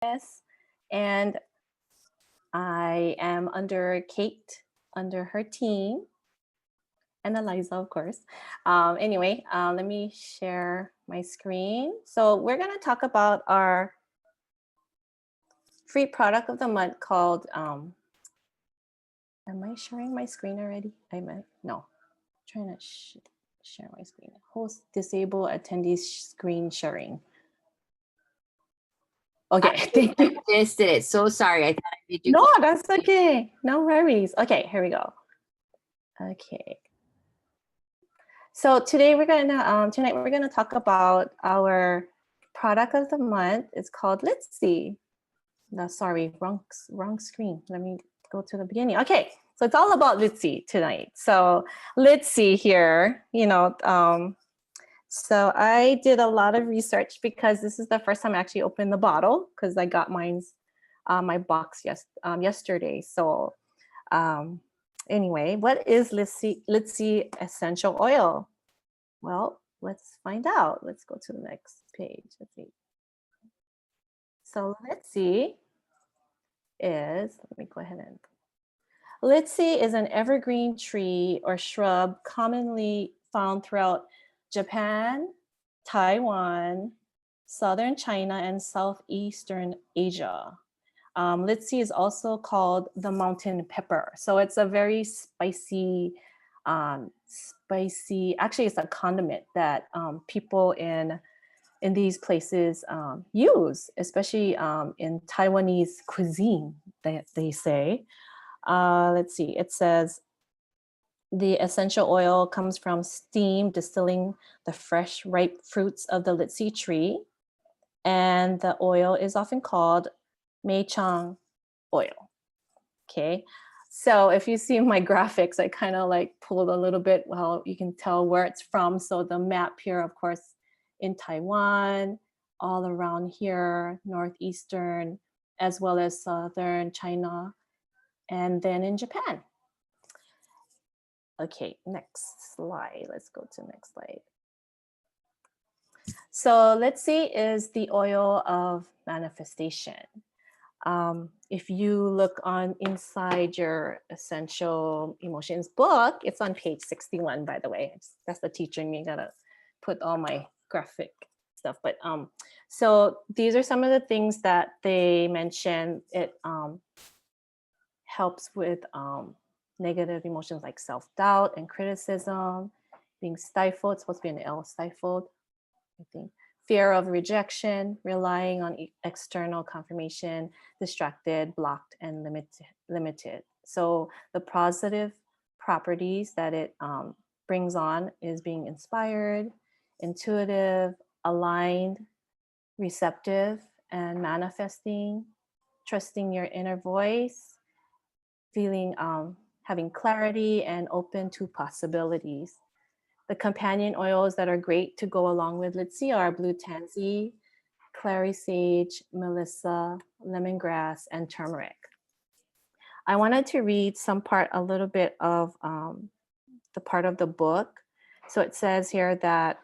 Janice, and I am under Kate, under her team, and Eliza, of course. Anyway, let me share my screen. So we're going to talk about our free product of the month called, am I sharing my screen already? I meant, no, I'm trying to share my screen. Host disable attendees screen sharing. Okay, thank you. I just did it. So sorry. I thought I made you. No, that's okay. No worries. Okay, here we go. Okay. So today tonight we're gonna talk about our product of the month. It's called Litsea. No, sorry, wrong screen. Let me go to the beginning. Okay, so it's all about Litsea tonight. So Litsea here, so I did a lot of research because this is the first time I actually opened the bottle because I got my box yesterday. So anyway, what is Litsea essential oil? Well, let's find out. Let's go to the next page. Let's see. So Litsea let me go ahead and. Litsea is an evergreen tree or shrub commonly found throughout Japan, Taiwan, southern China, and southeastern Asia. Litsea is also called the mountain pepper. So it's a very spicy, actually it's a condiment that people in these places use, especially in Taiwanese cuisine, they say. Let's see, it says, the essential oil comes from steam distilling the fresh, ripe fruits of the Litsea tree. And the oil is often called Meichang oil. Okay, so if you see my graphics, I kind of like pulled a little bit, well, you can tell where it's from. So the map here, of course, in Taiwan, all around here, northeastern, as well as southern China, and then in Japan. Okay, next slide. Let's go to the next slide. So Litsea is the oil of manifestation. If you look on inside your Essential Emotions book, it's on page 61, by the way. That's the teacher in me, gotta put all my graphic stuff. But so these are some of the things that they mention. It helps with negative emotions like self-doubt and criticism, being stifled. It's supposed to be an L, stifled, I think. Fear of rejection, relying on external confirmation, distracted, blocked, and limited. So the positive properties that it brings on is being inspired, intuitive, aligned, receptive, and manifesting, trusting your inner voice, feeling, having clarity and open to possibilities. The companion oils that are great to go along with Litsea are blue tansy, clary sage, melissa, lemongrass, and turmeric. I wanted to read a little bit of the part of the book. So it says here that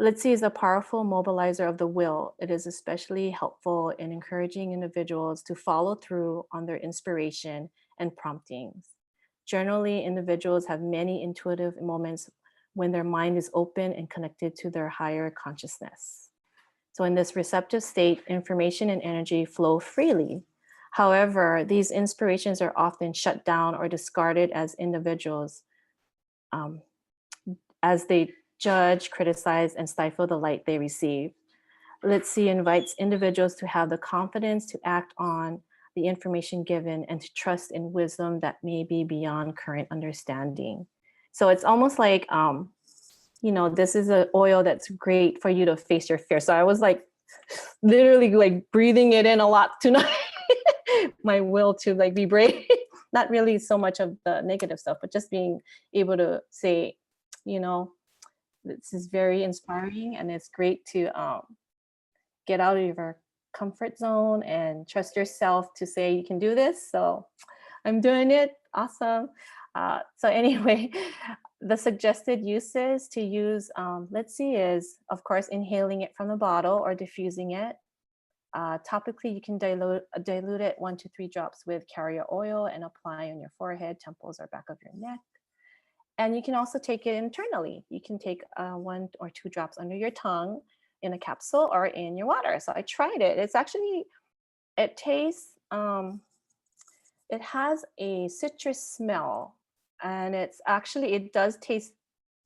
Litsea is a powerful mobilizer of the will. It is especially helpful in encouraging individuals to follow through on their inspiration and promptings. Generally, individuals have many intuitive moments when their mind is open and connected to their higher consciousness. So in this receptive state, information and energy flow freely. However, these inspirations are often shut down or discarded as individuals, as they judge, criticize, and stifle the light they receive. Litsea invites individuals to have the confidence to act on the information given and to trust in wisdom that may be beyond current understanding. So it's almost like, this is an oil that's great for you to face your fear. So I was like, literally like breathing it in a lot tonight. My will to like be brave. Not really so much of the negative stuff, but just being able to say, this is very inspiring and it's great to get out of your comfort zone and trust yourself to say you can do this. So I'm doing it. Awesome. So anyway, the suggested uses to use Litsea is, of course, inhaling it from the bottle or diffusing it, Topically, you can dilute it 1 to 3 drops with carrier oil and apply on your forehead, temples, or back of your neck. And you can also take it internally. You can take 1 or 2 drops under your tongue in a capsule or in your water. So I tried it. It's actually, it tastes, it has a citrus smell, and it does taste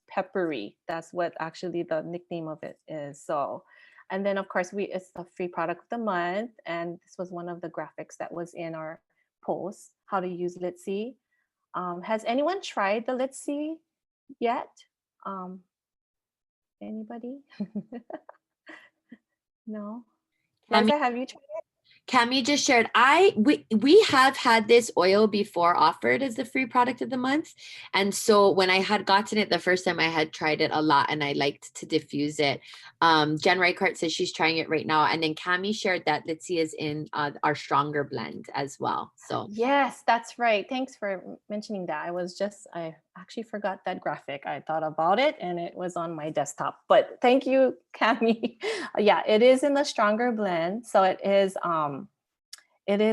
peppery. That's what actually the nickname of it is. So, and then of course it's a free product of the month, and this was one of the graphics that was in our post, how to use Litsea. Has anyone tried the Litsea yet? Anybody? No. Liza, have you tried it? Cami just shared, we have had this oil before offered as the free product of the month. And so when I had gotten it the first time, I had tried it a lot and I liked to diffuse it. Jen Reichart says she's trying it right now. And then Cami shared that Litsea is in our stronger blend as well. So yes, that's right. Thanks for mentioning that. I actually forgot that graphic. I thought about it and it was on my desktop, but thank you, Cami. Yeah, it is in the stronger blend. So it is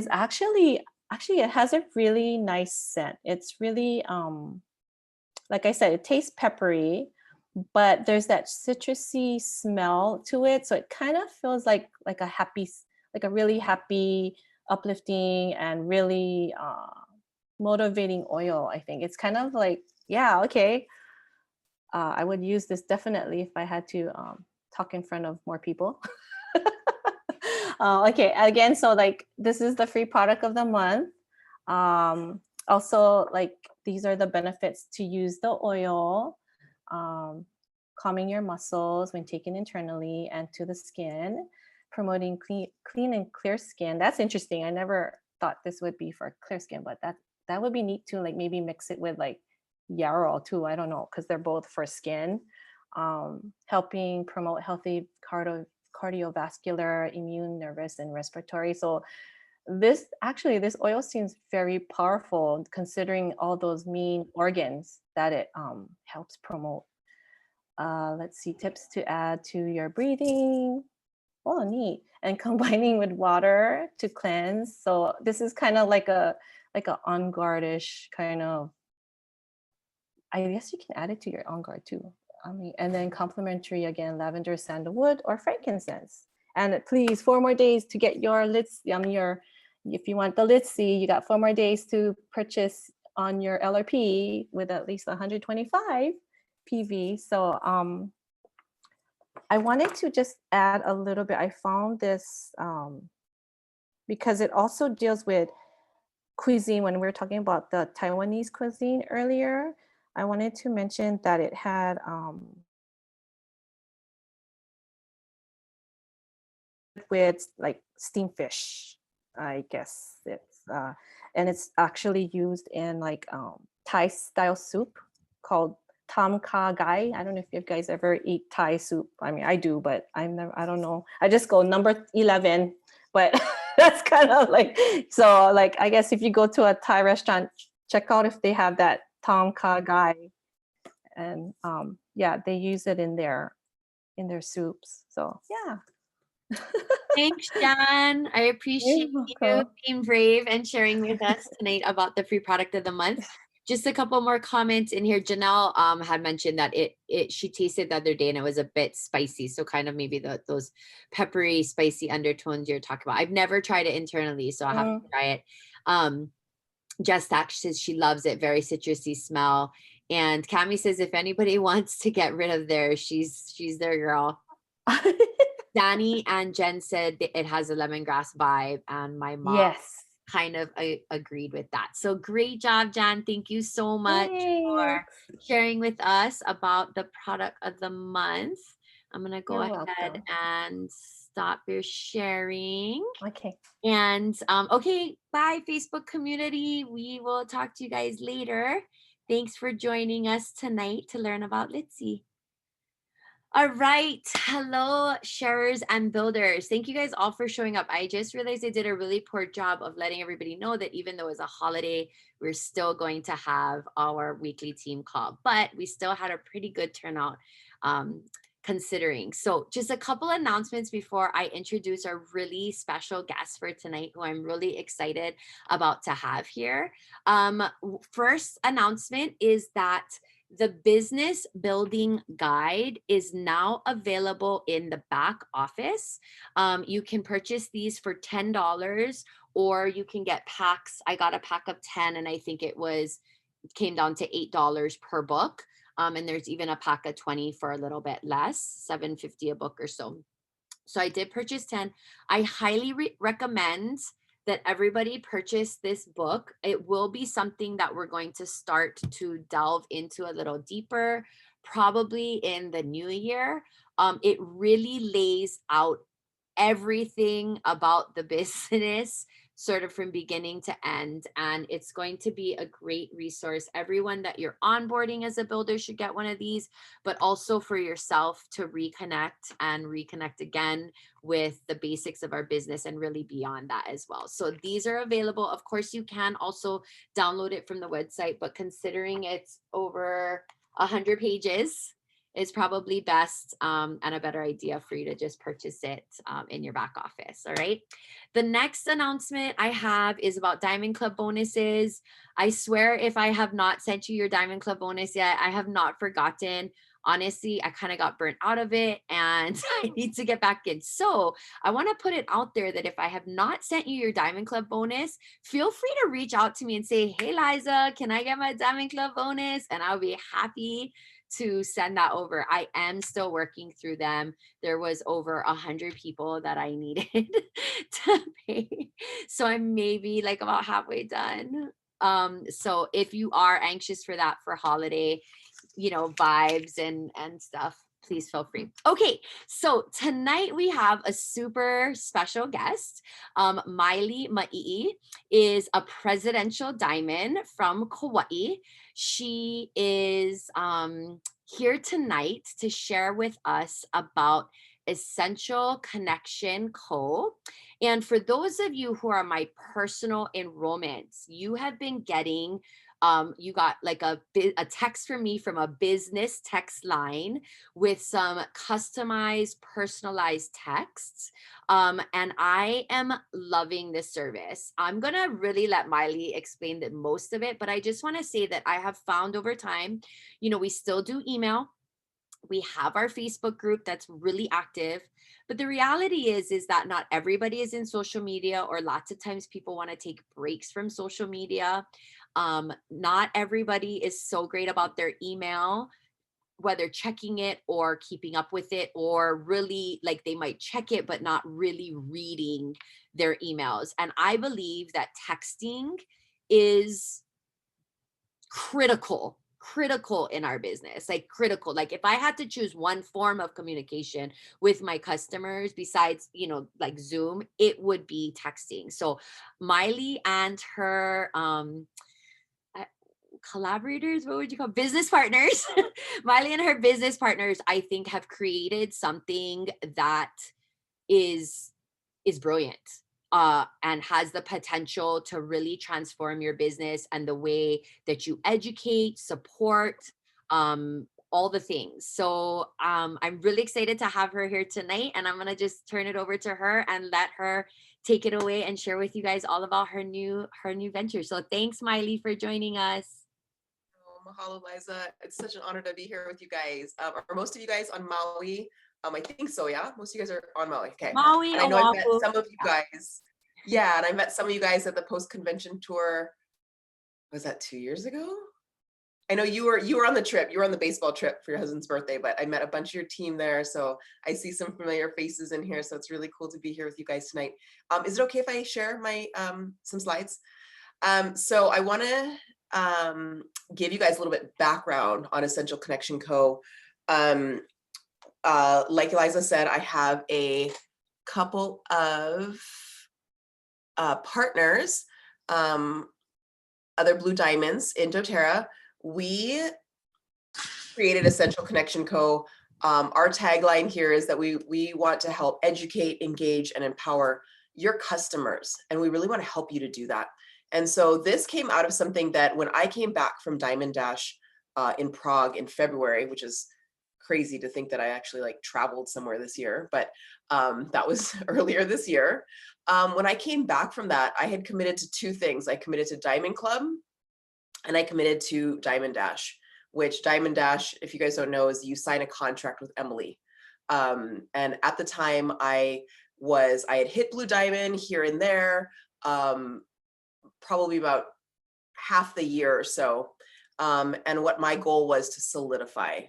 actually, it has a really nice scent. It's really, like I said, it tastes peppery, but there's that citrusy smell to it. So it kind of feels like a really happy, uplifting, and really motivating oil. I think it's kind of like, yeah, okay. I would use this definitely if I had to talk in front of more people. Okay, again, so like this is the free product of the month. Also, like these are the benefits to use the oil, calming your muscles when taken internally and to the skin, promoting clean and clear skin. That's interesting. I never thought this would be for clear skin, but that would be neat to like maybe mix it with like yarrow too. I don't know, because they're both for skin. Helping promote healthy cardiovascular, immune, nervous, and respiratory. So this oil seems very powerful considering all those main organs that it helps promote. Let's see, tips to add to your breathing. Oh, neat. And combining with water to cleanse. So this is kind of like a on guardish kind of, I guess you can add it to your on guard too. And then complementary again, lavender, sandalwood, or frankincense. And please, 4 more days to get your if you want the Litsea, you got 4 more days to purchase on your LRP with at least 125 PV. So I wanted to just add a little bit. I found this because it also deals with cuisine. When we were talking about the Taiwanese cuisine earlier, I wanted to mention that it had with like steamed fish, I guess it's and it's actually used in like Thai style soup called Tom Kha Gai. I don't know if you guys ever eat Thai soup. I mean, I do, but I don't know. I just go number 11, but that's kind of like, so like, I guess if you go to a Thai restaurant, check out if they have that Tom Kha Gai, and yeah, they use it in their soups. So yeah. thanks, Jan. I appreciate you being brave and sharing with us tonight about the free product of the month. Just a couple more comments in here. Janelle had mentioned that she tasted the other day and it was a bit spicy. So kind of maybe those peppery, spicy undertones you're talking about. I've never tried it internally, so I'll have to try it. Jess Stack says she loves it, very citrusy smell. And Cami says if anybody wants to get rid of theirs, she's their girl. Danny and Jen said it has a lemongrass vibe, and my mom kind of agreed with that. So great job, Jan. Thank you so much for sharing with us about the product of the month. I'm going to go ahead and stop your sharing. Okay. And okay, bye, Facebook community. We will talk to you guys later. Thanks for joining us tonight to learn about Litsea. All right. Hello, sharers and builders. Thank you guys all for showing up. I just realized I did a really poor job of letting everybody know that even though it's a holiday, we're still going to have our weekly team call, but we still had a pretty good turnout. considering. So just a couple announcements before I introduce our really special guest for tonight, who I'm really excited about to have here. First announcement is that the business building guide is now available in the back office. You can purchase these for $10, or you can get packs. I got a pack of 10, and I think it came down to $8 per book. And there's even a pack of 20 for a little bit less, $7.50 a book or so. So I did purchase 10. I highly recommend that everybody purchase this book. It will be something that we're going to start to delve into a little deeper, probably in the new year. It really lays out everything about the business, sort of from beginning to end. And it's going to be a great resource. Everyone that you're onboarding as a builder should get one of these, but also for yourself to reconnect again with the basics of our business and really beyond that as well. So these are available. Of course, you can also download it from the website, but considering it's over 100 pages, is probably best and a better idea for you to just purchase it in your back office. All right. The next announcement I have is about Diamond Club bonuses. I swear, if I have not sent you your Diamond Club bonus yet, I have not forgotten. Honestly, I kind of got burnt out of it, and I need to get back in. So I want to put it out there that if I have not sent you your Diamond Club bonus, feel free to reach out to me and say, hey, Liza, can I get my Diamond Club bonus? And I'll be happy to send that over. I am still working through them. There was over 100 people that I needed to pay. So I'm maybe like about halfway done. So if you are anxious for that for holiday, vibes and stuff, please feel free. Okay, so tonight we have a super special guest. Maile Mai'i is a presidential diamond from Kauai. She is here tonight to share with us about Essential Connection Co. And for those of you who are my personal enrollments, you have been getting you got like a text from me from a business text line with some customized, personalized texts. And I am loving this service. I'm going to really let Maile explain the most of it, but I just want to say that I have found over time, we still do email. We have our Facebook group that's really active. But the reality is that not everybody is in social media, or lots of times people want to take breaks from social media. Not everybody is so great about their email, whether checking it or keeping up with it, or really like they might check it, but not really reading their emails. And I believe that texting is critical in our business, like critical. Like if I had to choose one form of communication with my customers besides, like Zoom, it would be texting. So Maile and her collaborators, what would you call business partners? Maile and her business partners, I think, have created something that is brilliant. And has the potential to really transform your business and the way that you educate, support, all the things. So I'm really excited to have her here tonight, and I'm gonna just turn it over to her and let her take it away and share with you guys all about her new venture. So thanks, Maile, for joining us. Mahalo, Liza. It's such an honor to be here with you guys. Are most of you guys on Maui? I think so, yeah? Most of you guys are on Maui. Okay. Maui, and I know I've met some of you guys. Yeah, and I met some of you guys at the post-convention tour. Was that 2 years ago? I know you were on the trip. You were on the baseball trip for your husband's birthday, but I met a bunch of your team there. So I see some familiar faces in here. So it's really cool to be here with you guys tonight. Is it okay if I share my some slides? So I want to give you guys a little bit background on Essential Connection Co. Like Eliza said, I have a couple of partners, other Blue Diamonds in doTERRA. We created Essential Connection Co. Our tagline here is that we want to help educate, engage, and empower your customers. And we really want to help you to do that. And so this came out of something that when I came back from Diamond Dash in Prague in February, which is crazy to think that I actually like traveled somewhere this year, but that was earlier this year. When I came back from that, I had committed to two things. I committed to Diamond Club and I committed to Diamond Dash, which Diamond Dash, if you guys don't know, is you sign a contract with Emily. And at the time I had hit Blue Diamond here and there, probably about half the year or so. And what my goal was to solidify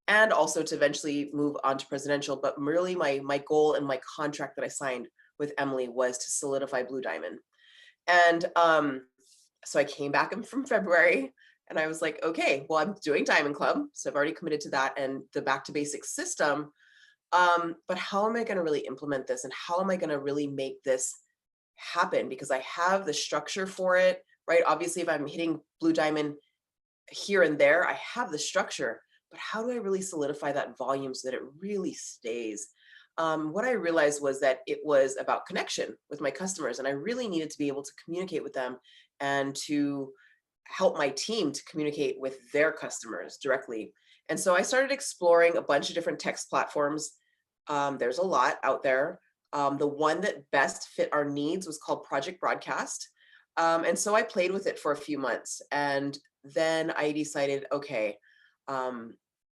and also to eventually move on to presidential, but really my goal and my contract that I signed with Emily was to solidify Blue Diamond. And so I came back from February and I was like, okay, well, I'm doing Diamond Club. So I've already committed to that and the back to basics system. But how am I going to really implement this? And how am I going to really make this happen? Because I have the structure for it, right? Obviously, if I'm hitting Blue Diamond here and there, I have the structure, but how do I really solidify that volume so that it really stays? What I realized was that it was about connection with my customers, and I really needed to be able to communicate with them and to help my team to communicate with their customers directly. And so I started exploring a bunch of different text platforms. There's a lot out there. The one that best fit our needs was called Project Broadcast. And so I played with it for a few months. And then I decided, okay,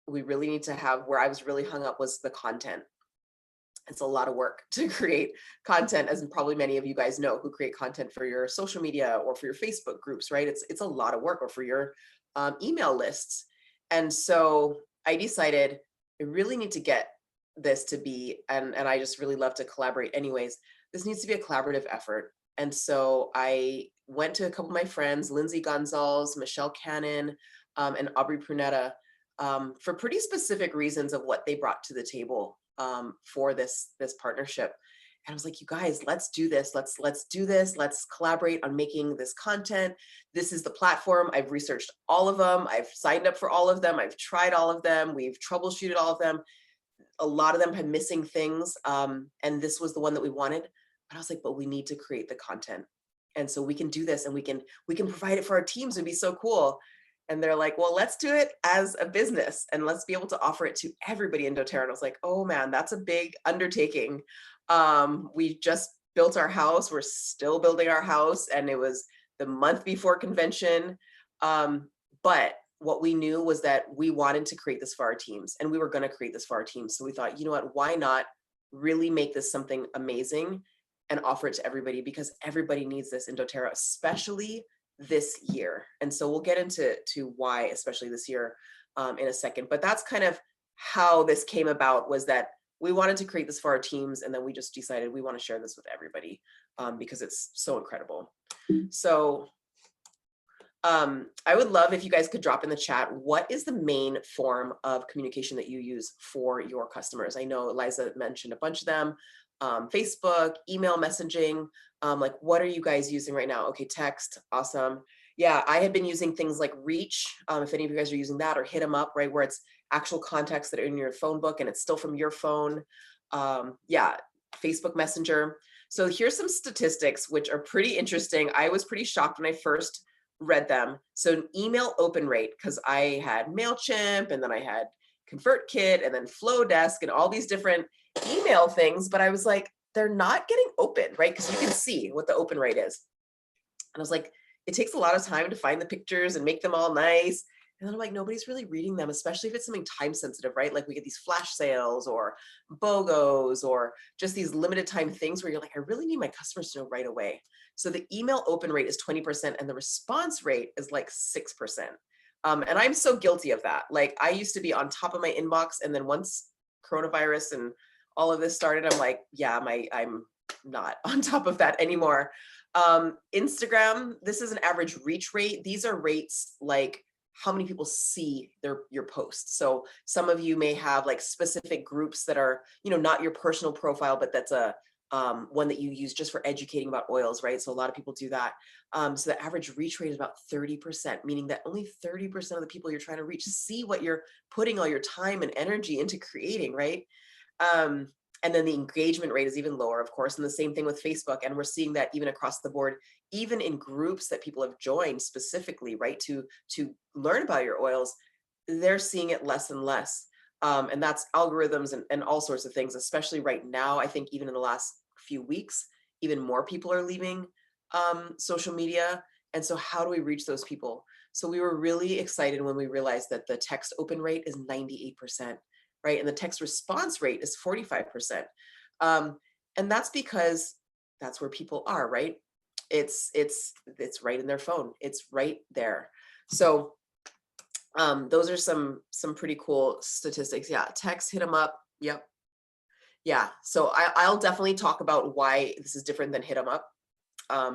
we really need to have, where I was really hung up was the content. It's a lot of work to create content, as probably many of you guys know who create content for your social media or for your Facebook groups, right? It's a lot of work, or for your email lists. And so I decided I really need to get this to be, and I just really love to collaborate anyways, this needs to be a collaborative effort. And so I went to a couple of my friends, Lindsay Gonzalez, Michelle Cannon, and Aubrey Prunetta, for pretty specific reasons of what they brought to the table for this partnership. And I was like, you guys, let's do this. Let's do this. Let's collaborate on making this content. This is the platform. I've researched all of them. I've signed up for all of them. I've tried all of them. We've troubleshooted all of them. A lot of them had missing things. And this was the one that we wanted. But I was like, but we need to create the content. And so we can do this, and we can provide it for our teams. It'd be so cool. And they're like, well, let's do it as a business and let's be able to offer it to everybody in doTERRA. And I was like, oh man, that's a big undertaking. We just built our house. We're still building our house. And it was the month before convention. But what we knew was that we wanted to create this for our teams, and we were going to create this for our teams. So we thought, you know what, why not really make this something amazing and offer it to everybody, because everybody needs this in doTERRA, especially this year. And so we'll get into why, especially this year, in a second. But that's kind of how this came about, was that we wanted to create this for our teams, and then we just decided we want to share this with everybody, because it's so incredible. So I would love if you guys could drop in the chat, what is the main form of communication that you use for your customers? I know Eliza mentioned a bunch of them. Facebook, email messaging, like what are you guys using right now? Okay, text, awesome. Yeah, I had been using things like Reach, if any of you guys are using that, or Hit 'em Up, right, where it's actual contacts that are in your phone book and it's still from your phone. Yeah, Facebook Messenger. So here's some statistics which are pretty interesting. I was pretty shocked when I first read them. So an email open rate, because I had MailChimp, and then I had ConvertKit, and then Flowdesk, and all these different email things, but I was like, they're not getting open, right? Because you can see what the open rate is. And I was like, it takes a lot of time to find the pictures and make them all nice. And then I'm like, nobody's really reading them, especially if it's something time sensitive, right? Like we get these flash sales or BOGOs or just these limited time things where you're like, I really need my customers to know right away. So the email open rate is 20% and the response rate is like 6%. And I'm so guilty of that. Like I used to be on top of my inbox, and then once coronavirus and all of this started, I'm like, yeah, I'm not on top of that anymore. Instagram, this is an average reach rate. These are rates like how many people see your posts. So some of you may have like specific groups that are, not your personal profile, but that's a one that you use just for educating about oils, right? So a lot of people do that. So the average reach rate is about 30%, meaning that only 30% of the people you're trying to reach see what you're putting all your time and energy into creating, right? And then the engagement rate is even lower, of course, and the same thing with Facebook. And we're seeing that even across the board, even in groups that people have joined specifically, right, to learn about your oils, they're seeing it less and less. And that's algorithms and all sorts of things, especially right now. I think even in the last few weeks, even more people are leaving social media. And so how do we reach those people? So we were really excited when we realized that the text open rate is 98%, right? And the text response rate is 45%. And that's because that's where people are, right? It's right in their phone. It's right there. So those are some pretty cool statistics. Yeah, text, hit them up. Yep. Yeah, so I'll definitely talk about why this is different than hit them up,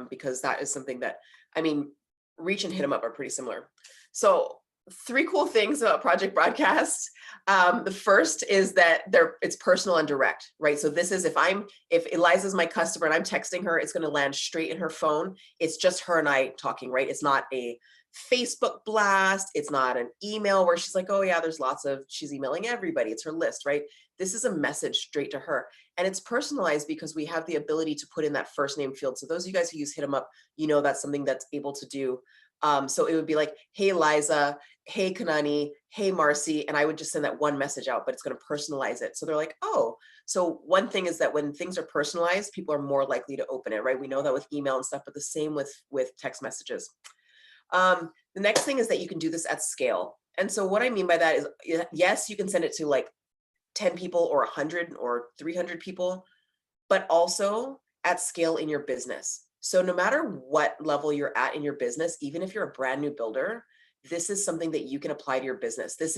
because that is something that, I mean, reach and hit them up are pretty similar. So 3 cool things about Project Broadcast. The first is that it's personal and direct, right? So this is if Eliza's my customer and I'm texting her, it's going to land straight in her phone. It's just her and I talking, right? It's not a Facebook blast. It's not an email where she's like, oh yeah, she's emailing everybody. It's her list, right? This is a message straight to her. And it's personalized because we have the ability to put in that first name field. So those of you guys who use Hit 'em Up, that's something that's able to do. So it would be like, hey, Liza, hey, Kanani, hey, Marcy. And I would just send that one message out, but it's going to personalize it. So they're like, oh, so one thing is that when things are personalized, people are more likely to open it, right? We know that with email and stuff, but the same with text messages. The next thing is that you can do this at scale. And so what I mean by that is, yes, you can send it to like 10 people or 100 or 300 people, but also at scale in your business. So no matter what level you're at in your business, even if you're a brand new builder, this is something that you can apply to your business. This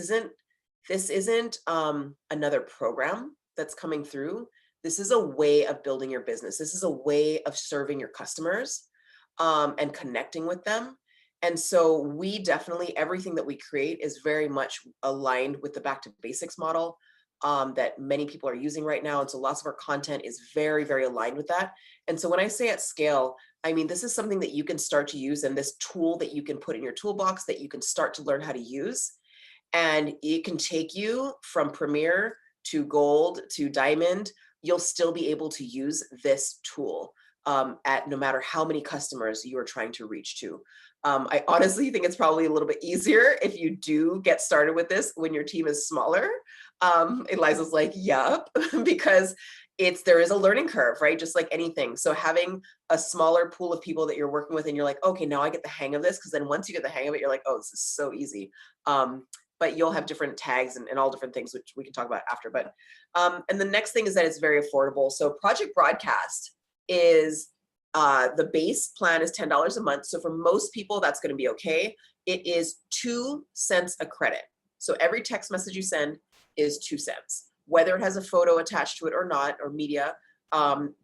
isn't another program that's coming through. This is a way of building your business. This is a way of serving your customers and connecting with them. And so we definitely, everything that we create is very much aligned with the back to basics model that many people are using right now. And so lots of our content is very, very aligned with that. And so when I say at scale, I mean, this is something that you can start to use, and this tool that you can put in your toolbox that you can start to learn how to use. And it can take you from Premier to Gold to Diamond. You'll still be able to use this tool at no matter how many customers you are trying to reach to. I honestly think it's probably a little bit easier if you do get started with this when your team is smaller. Eliza's like, yup, because there is a learning curve, right? Just like anything. So having a smaller pool of people that you're working with and you're like, okay, now I get the hang of this. Because then once you get the hang of it, you're like, oh, this is so easy. But you'll have different tags and all different things, which we can talk about after. But and the next thing is that it's very affordable. So Project Broadcast is the base plan is $10 a month. So for most people, that's going to be okay. It is 2 cents a credit. So every text message you send is 2 cents, whether it has a photo attached to it or not, or media,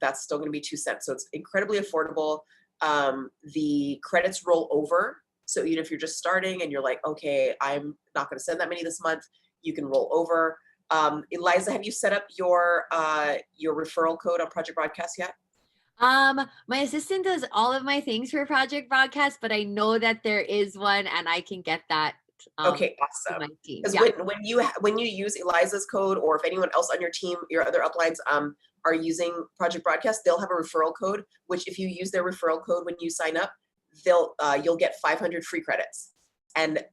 that's still going to be 2 cents. So it's incredibly affordable. The credits roll over. So even if you're just starting and you're like, okay, I'm not going to send that many this month, you can roll over. Eliza, have you set up your referral code on Project Broadcast yet? My assistant does all of my things for Project Broadcast, but I know that there is one and I can get that. Okay, awesome. Because when you use Eliza's code, or if anyone else on your team, your other uplines are using Project Broadcast, they'll have a referral code, which if you use their referral code when you sign up, you'll get 500 free credits, and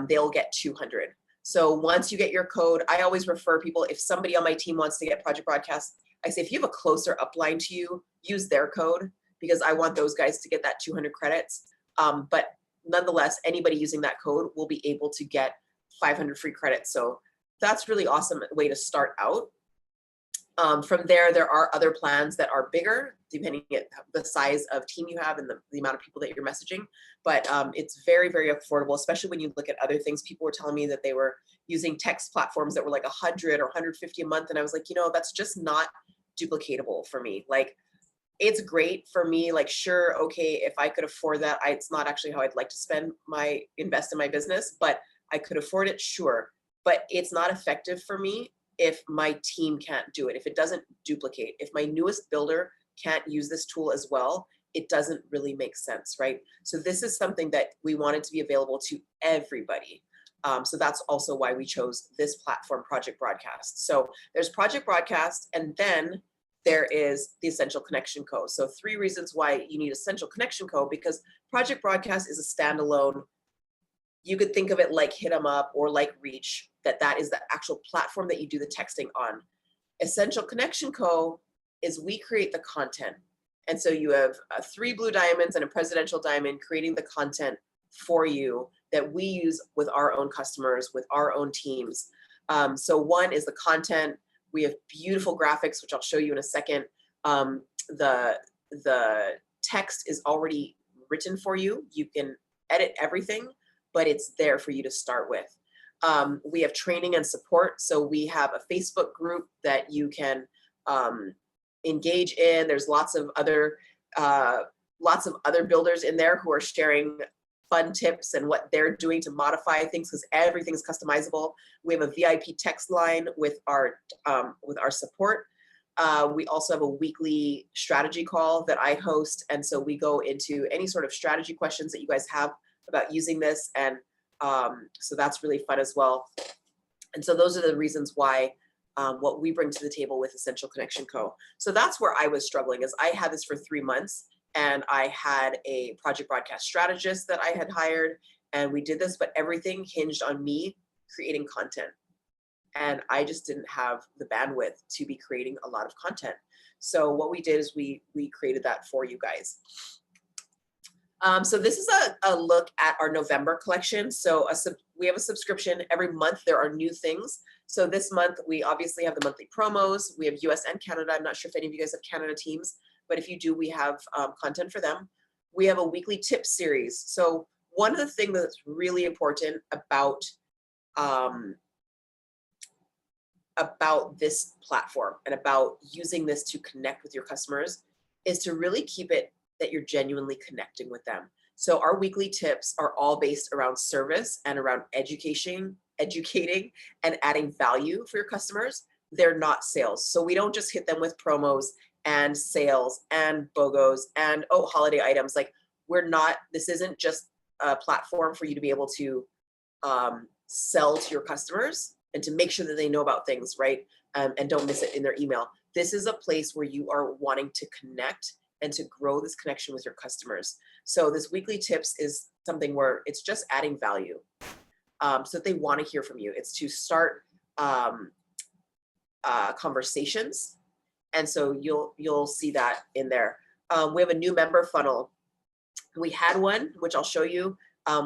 they'll get 200. So once you get your code, I always refer people, if somebody on my team wants to get Project Broadcast, I say, if you have a closer upline to you, use their code, because I want those guys to get that 200 credits. But nonetheless, anybody using that code will be able to get 500 free credits. So that's really awesome way to start out. From there are other plans that are bigger, depending on the size of team you have and the amount of people that you're messaging. But it's very, very affordable, especially when you look at other things. People were telling me that they were using text platforms that were like 100 or 150 a month. And I was like, that's just not duplicatable for me. Like, it's great for me. Like, sure, okay, if I could afford that, it's not actually how I'd like to invest in my business, but I could afford it, sure. But it's not effective for me if my team can't do it, if it doesn't duplicate. If my newest builder can't use this tool as well, it doesn't really make sense, right? So this is something that we wanted to be available to everybody. So that's also why we chose this platform, Project Broadcast. So there's Project Broadcast, and then there is the Essential Connection Code. So 3 reasons why you need Essential Connection Code, because Project Broadcast is a standalone you could think of it like Hit 'em Up or like Reach, that is the actual platform that you do the texting on. Essential Connection Co. is we create the content. And so you have 3 blue diamonds and a presidential diamond creating the content for you that we use with our own customers, with our own teams. So one is the content. We have beautiful graphics, which I'll show you in a second. The text is already written for you. You can edit everything, but it's there for you to start with. We have training and support. So we have a Facebook group that you can engage in. There's lots of other builders in there who are sharing fun tips and what they're doing to modify things, because everything's customizable. We have a VIP text line with our support. We also have a weekly strategy call that I host, and so we go into any sort of strategy questions that you guys have about using this, and so that's really fun as well. And so those are the reasons why what we bring to the table with Essential Connection Co. So that's where I was struggling, is I had this for 3 months, and I had a project broadcast strategist that I had hired, and we did this, but everything hinged on me creating content. And I just didn't have the bandwidth to be creating a lot of content. So what we did is we created that for you guys. So this is a look at our November collection. So we have a subscription. Every month there are new things. So this month we obviously have the monthly promos. We have US and Canada. I'm not sure if any of you guys have Canada teams, but if you do, we have content for them. We have a weekly tip series. So one of the things that's really important about this platform and about using this to connect with your customers is to really keep it that you're genuinely connecting with them. So our weekly tips are all based around service and around educating and adding value for your customers. They're not sales. So we don't just hit them with promos and sales and BOGOs and holiday items. Like, this isn't just a platform for you to be able to sell to your customers and to make sure that they know about things, right? And don't miss it in their email. This is a place where you are wanting to connect and to grow this connection with your customers. So this weekly tips is something where it's just adding value. So that they want to hear from you. It's to start conversations. And so you'll see that in there. We have a new member funnel. We had one, which I'll show you.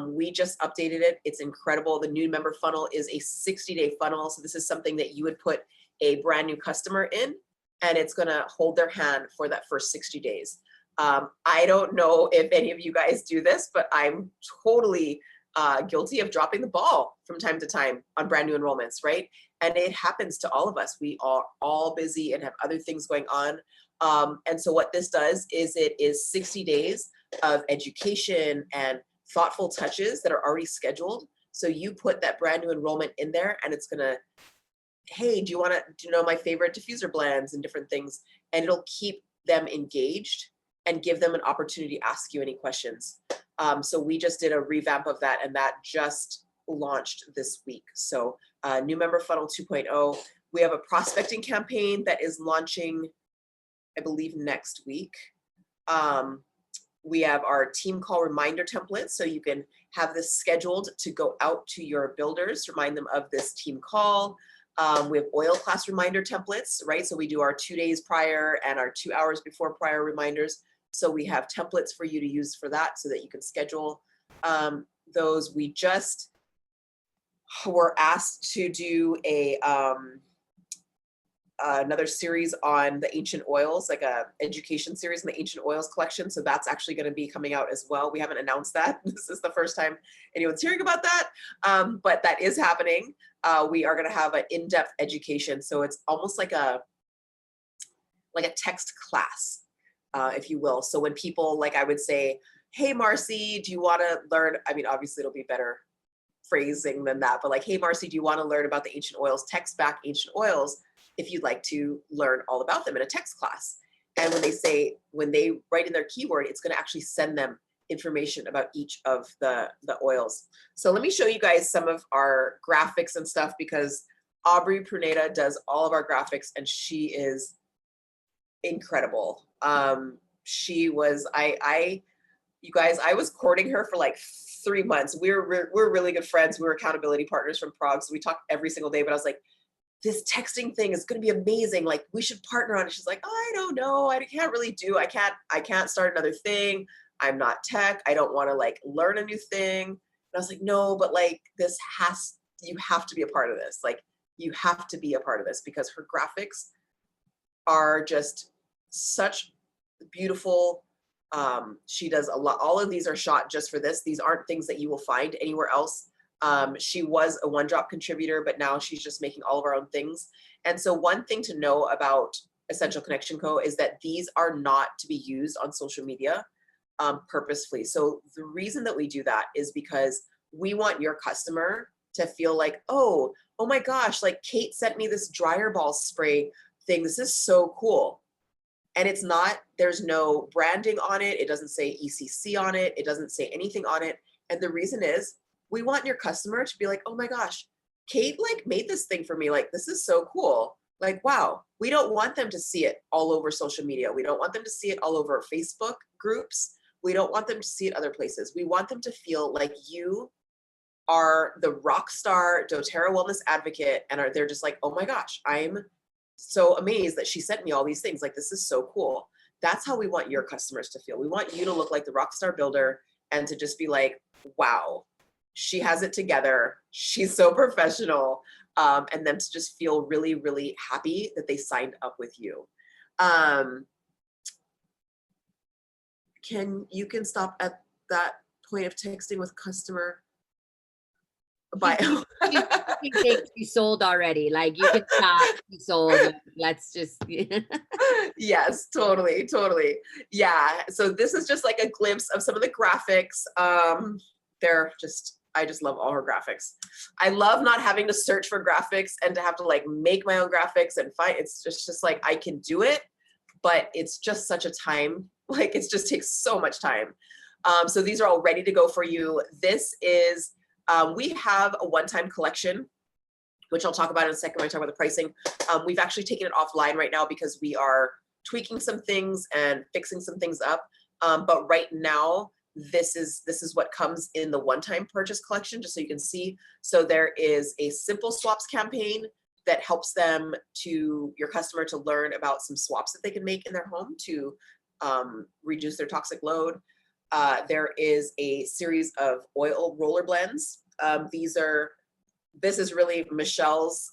We just updated it. It's incredible. The new member funnel is a 60-day funnel. So this is something that you would put a brand new customer in, and it's going to hold their hand for that first 60 days. I don't know if any of you guys do this, but I'm totally guilty of dropping the ball from time to time on brand new enrollments, right? And it happens to all of us. We are all busy and have other things going on. And so what this does is it is 60 days of education and thoughtful touches that are already scheduled. So you put that brand new enrollment in there, and it's gonna, hey, do you know my favorite diffuser blends and different things? And it'll keep them engaged and give them an opportunity to ask you any questions. So we just did a revamp of that, and that just launched this week. So new member funnel 2.0. We have a prospecting campaign that is launching, I believe, next week. We have our team call reminder template, so you can have this scheduled to go out to your builders, remind them of this team call. We have oil class reminder templates, right? So we do our 2 days prior and our 2 hours before prior reminders. So we have templates for you to use for that, so that you can schedule those. We just were asked to do another series on the ancient oils, like a education series in the ancient oils collection. So that's actually going to be coming out as well. We haven't announced that. This is the first time anyone's hearing about that, but that is happening. We are going to have an in-depth education. So it's almost like a text class, if you will. So when people, like I would say, hey, Marcy, do you want to learn? I mean, obviously it'll be better phrasing than that, but like, hey, Marcy, do you want to learn about the ancient oils? Text back ancient oils if you'd like to learn all about them in a text class. And when they write in their keyword, it's going to actually send them information about each of the oils. So let me show you guys some of our graphics and stuff, because Aubrey Pruneda does all of our graphics, and she is incredible. You guys, I was courting her for like 3 months. We're really good friends. We were accountability partners from Prague. So we talked every single day, but I was like, this texting thing is going to be amazing. Like, we should partner on it. She's like, oh, I don't know. I can't really I can't start another thing. I'm not tech. I don't want to like learn a new thing. And I was like, no, but like you have to be a part of this. Like, you have to be a part of this, because her graphics are just such beautiful. She does a lot. All of these are shot just for this. These aren't things that you will find anywhere else. She was a one-drop contributor, but now she's just making all of our own things. And so one thing to know about Essential Connection Co. is that these are not to be used on social media purposefully. So the reason that we do that is because we want your customer to feel like, oh my gosh, like Kate sent me this dryer ball spray thing. This is so cool. And it's not, there's no branding on it. It doesn't say ECC on it. It doesn't say anything on it. And the reason is, we want your customer to be like, oh my gosh, Kate like made this thing for me. Like, this is so cool. Like, wow. We don't want them to see it all over social media. We don't want them to see it all over Facebook groups. We don't want them to see it other places. We want them to feel like you are the rock star doTERRA wellness advocate, and they're just like, oh my gosh, I'm so amazed that she sent me all these things. Like, this is so cool. That's how we want your customers to feel. We want you to look like the rock star builder and to just be like, wow, she has it together. She's so professional. And them to just feel really, really happy that they signed up with you. You can stop at that point of texting with customer bio. You sold already. Like, you can stop. You sold. Let's just. Yes, totally. Yeah. So this is just like a glimpse of some of the graphics. I just love all her graphics. I love not having to search for graphics and to have to like make my own graphics and find. It's just like, I can do it, but it's just such a time. Like, it just takes so much time. So these are all ready to go for you. This is. We have a one-time collection, which I'll talk about in a second when I talk about the pricing. We've actually taken it offline right now because we are tweaking some things and fixing some things up. But right now, this is what comes in the one-time purchase collection, just so you can see. So there is a simple swaps campaign that helps your customer to learn about some swaps that they can make in their home to reduce their toxic load. There is a series of oil roller blends. This is really Michelle's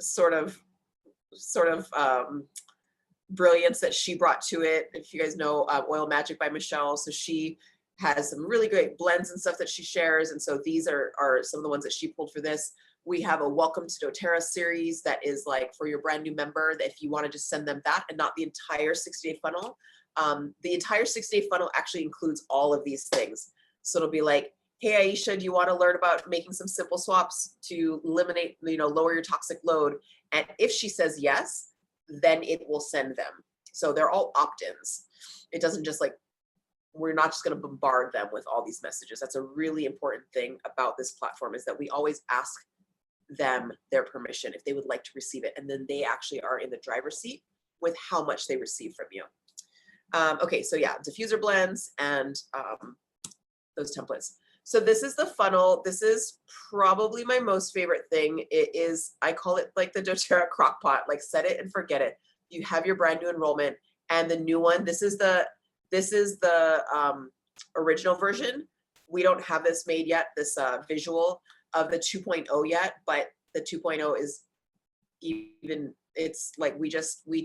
sort of brilliance that she brought to it. If you guys know Oil Magic by Michelle, so she has some really great blends and stuff that she shares. And so these are some of the ones that she pulled for this. We have a Welcome to doTERRA series that is like for your brand new member, that if you want to just send them that and not the entire 60-day funnel. The entire 60-day funnel actually includes all of these things. So it'll be like, hey, Aisha, do you want to learn about making some simple swaps to eliminate, lower your toxic load? And if she says yes, then it will send them. So they're all opt-ins. It doesn't just like, we're not just going to bombard them with all these messages. That's a really important thing about this platform, is that we always ask them their permission if they would like to receive it. And then they actually are in the driver's seat with how much they receive from you. Okay, so yeah, diffuser blends and those templates. So this is the funnel. This is probably my most favorite thing. It is, I call it like the doTERRA crock pot, like set it and forget it. You have your brand new enrollment, and the new one, this is the original version. We don't have this made yet, this visual of the 2.0 yet, but the 2.0 is even, it's like, we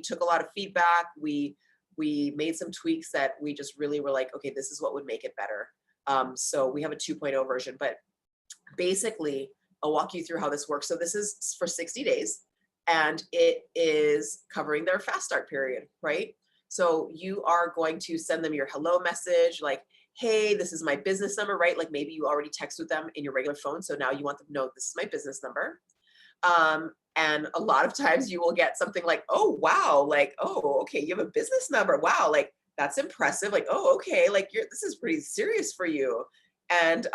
took a lot of feedback. We made some tweaks that we just really were like, okay, this is what would make it better. So we have a 2.0 version, but basically I'll walk you through how this works. So this is for 60 days and it is covering their fast start period, right? So you are going to send them your hello message, like, hey, this is my business number, right? Like maybe you already text with them in your regular phone. So now you want them to know this is my business number. And a lot of times you will get something like, oh, wow, like, oh, okay, you have a business number. Wow, like that's impressive. Like, oh, okay, like this is pretty serious for you. And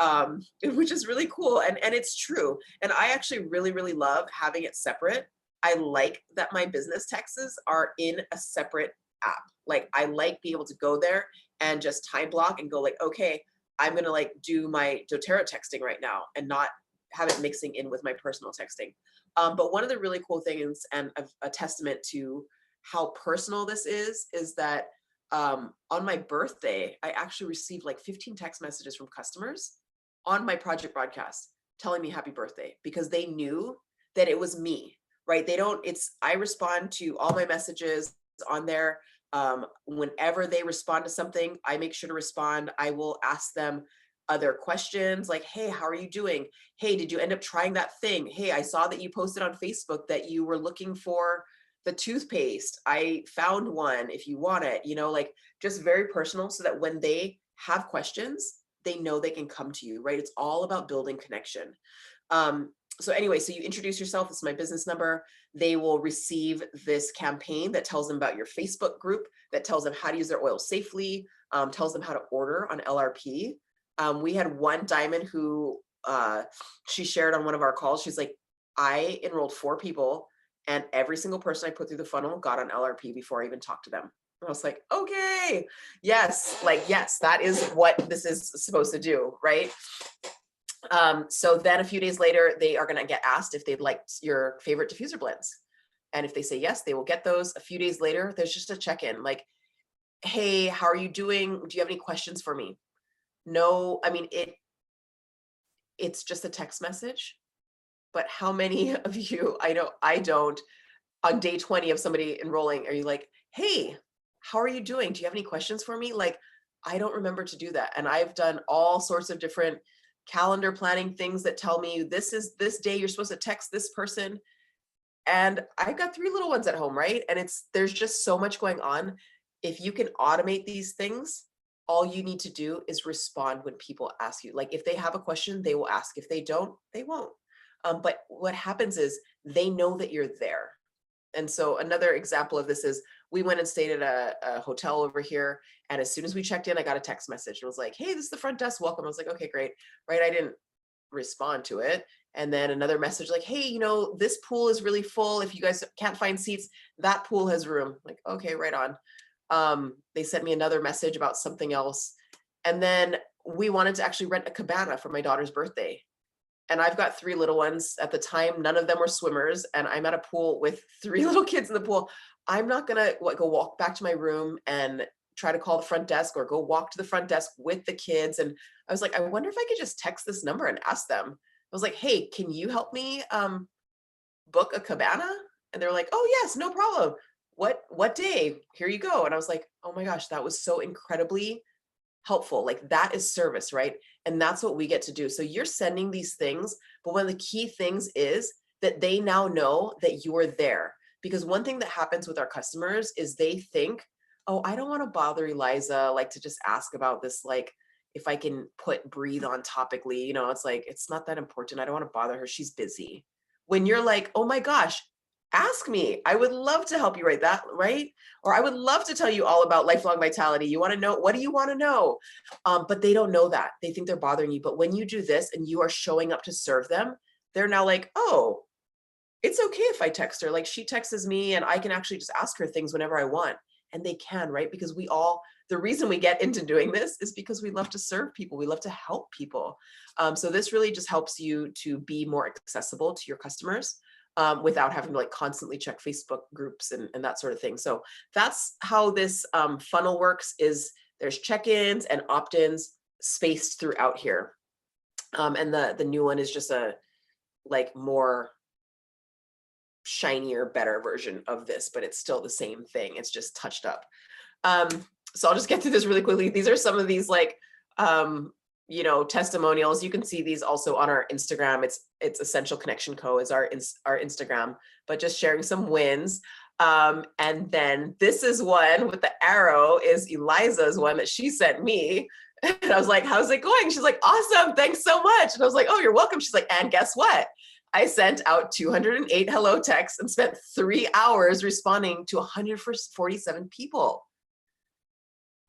which is really cool. And it's true. And I actually really, really love having it separate. I like that my business texts are in a separate app. Like I like being able to go there and just time block and go like, okay, I'm going to like do my doTERRA texting right now and not have it mixing in with my personal texting. But one of the really cool things and a testament to how personal this is that on my birthday, I actually received like 15 text messages from customers on my project broadcast telling me happy birthday, because they knew that it was me, right? I respond to all my messages on there. Whenever they respond to something, I make sure to respond. I will ask them other questions like, hey, how are you doing? Hey, did you end up trying that thing? Hey, I saw that you posted on Facebook that you were looking for the toothpaste. I found one if you want it, like just very personal, so that when they have questions, they know they can come to you, right? It's all about building connection. So anyway, so you introduce yourself. This is my business number. They will receive this campaign that tells them about your Facebook group, that tells them how to use their oil safely, tells them how to order on LRP. We had one diamond who she shared on one of our calls. She's like, I enrolled 4 people and every single person I put through the funnel got on LRP before I even talked to them. I was like, okay, yes, that is what this is supposed to do, right? So then a few days later, they are going to get asked if they'd like your favorite diffuser blends. And if they say yes, they will get those. A few days later, there's just a check-in like, hey, how are you doing? Do you have any questions for me? No, I mean, it's just a text message, but how many of you, I don't, on day 20 of somebody enrolling, are you like, hey, how are you doing? Do you have any questions for me? Like, I don't remember to do that. And I've done all sorts of different calendar planning things that tell me this is this day you're supposed to text this person. And I've got 3 little ones at home, right? And there's just so much going on. If you can automate these things, all you need to do is respond when people ask you. Like if they have a question, they will ask. If they don't, they won't. But what happens is they know that you're there. And so another example of this is we went and stayed at a hotel over here. And as soon as we checked in, I got a text message. It was like, hey, this is the front desk, welcome. I was like, okay, great. Right. I didn't respond to it. And then another message like, hey, this pool is really full. If you guys can't find seats, that pool has room. Like, okay, right on. They sent me another message about something else. And then we wanted to actually rent a cabana for my daughter's birthday. And I've got 3 little ones at the time. None of them were swimmers. And I'm at a pool with 3 little kids in the pool. I'm not going to go walk back to my room and try to call the front desk or go walk to the front desk with the kids. And I was like, I wonder if I could just text this number and ask them. I was like, hey, can you help me book a cabana? And they're like, oh, yes, no problem. What day? Here you go. And I was like, oh my gosh, that was so incredibly helpful. Like that is service, right? And that's what we get to do. So you're sending these things, but one of the key things is that they now know that you're there. Because one thing that happens with our customers is they think, oh, I don't want to bother Eliza, like to just ask about this, like if I can breathe on topically, it's like, it's not that important. I don't want to bother her. She's busy. When you're like, oh my gosh, ask me. I would love to help you write that, right? Or I would love to tell you all about lifelong vitality. You want to know, what do you want to know? But they don't know that. They think they're bothering you. But when you do this and you are showing up to serve them, they're now like, oh, it's okay if I text her. Like she texts me and I can actually just ask her things whenever I want. And they can, right? Because the reason we get into doing this is because we love to serve people. We love to help people. So this really just helps you to be more accessible to your customers. Without having to like constantly check Facebook groups and that sort of thing. So that's how this funnel works, is there's check-ins and opt-ins spaced throughout here. And the new one is just a like more shinier, better version of this, but it's still the same thing. It's just touched up. So I'll just get through this really quickly. These are some of these like, testimonials. You can see these also on our Instagram. It's Essential Connection Co. is our Instagram, but just sharing some wins. And then this is one with the arrow is Eliza's one that she sent me. And I was like, how's it going? She's like, awesome. Thanks so much. And I was like, oh, you're welcome. She's like, and guess what? I sent out 208 hello texts and spent 3 hours responding to 147 people.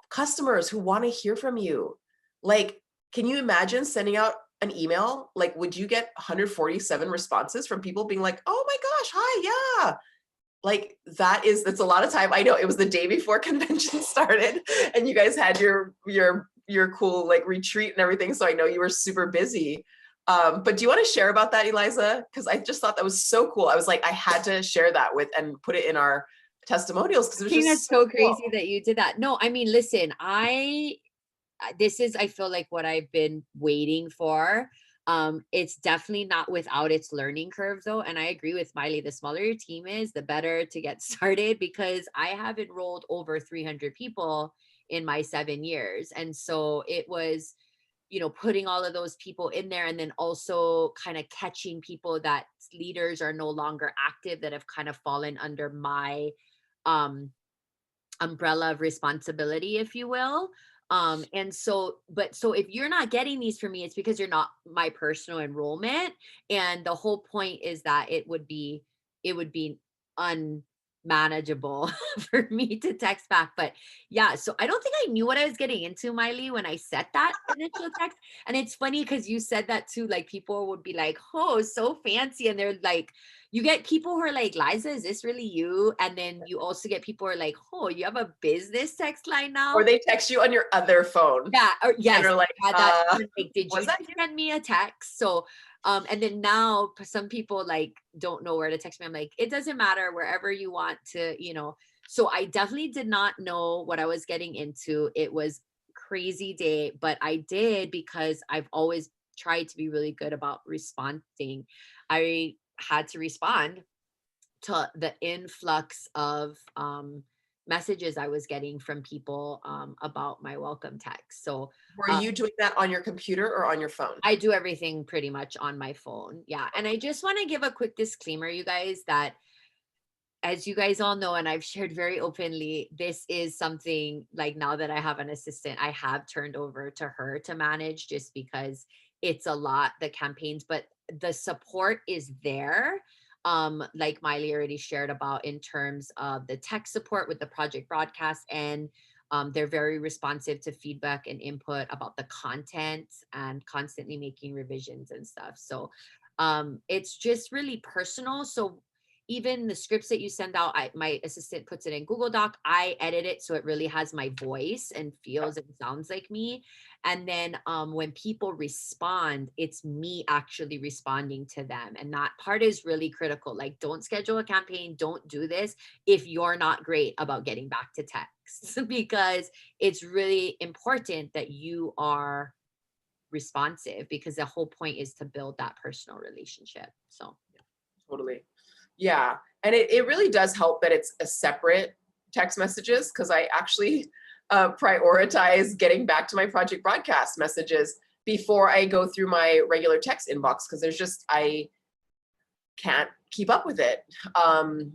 Customers who want to hear from you. Like, can you imagine sending out an email? Like, would you get 147 responses from people being like, oh my gosh, hi, yeah. like that's a lot of time. I know it was the day before convention started and you guys had your cool like retreat and everything. So I know you were super busy. But do you want to share about that, Eliza? Because I just thought that was so cool. I was like, I had to share that with and put it in our testimonials because it was I think just that's so cool. crazy that you did that. No, I mean, listen, this is, I feel like, what I've been waiting for. It's definitely not without its learning curve though. And I agree with Maile, the smaller your team is, the better to get started, because I have enrolled over 300 people in my 7 years. And so it was, putting all of those people in there, and then also kind of catching people that leaders are no longer active, that have kind of fallen under my umbrella of responsibility, if you will. And so if you're not getting these from me, it's because you're not my personal enrollment. And the whole point is that it would be unmanageable for me to text back. But yeah, so I don't think I knew what I was getting into, Maile, when I sent that initial text. And it's funny because you said that too, like people would be like, oh, so fancy. And they're like, you get people who are like, Liza, is this really you? And then you also get people who are like, oh, you have a business text line now? Or they text you on your other phone. Yeah, or yes, and are like, like, did was you that send me a text? So and then now some people like don't know where to text me. I'm like, it doesn't matter, wherever you want to, So I definitely did not know what I was getting into. It was crazy day, but I did, because I've always tried to be really good about responding. I had to respond to the influx of messages I was getting from people about my welcome text. So were you doing that on your computer or on your phone? I do everything pretty much on my phone. Yeah. And I just want to give a quick disclaimer, you guys, that as you guys all know, and I've shared very openly, this is something, like, now that I have an assistant, I have turned over to her to manage, just because it's a lot, the campaigns, but the support is there. Like Maile already shared about, in terms of the tech support with the project broadcast, and they're very responsive to feedback and input about the content, and constantly making revisions and stuff. So it's just really personal. So even the scripts that you send out, my assistant puts it in Google Doc. I edit it so it really has my voice and feels and sounds like me. And then when people respond, it's me actually responding to them. And that part is really critical. Like, don't schedule a campaign, don't do this if you're not great about getting back to texts, because it's really important that you are responsive, because the whole point is to build that personal relationship. So Totally. Yeah. And it really does help that it's a separate text messages, because I actually prioritize getting back to my project broadcast messages before I go through my regular text inbox, because there's just, I can't keep up with it.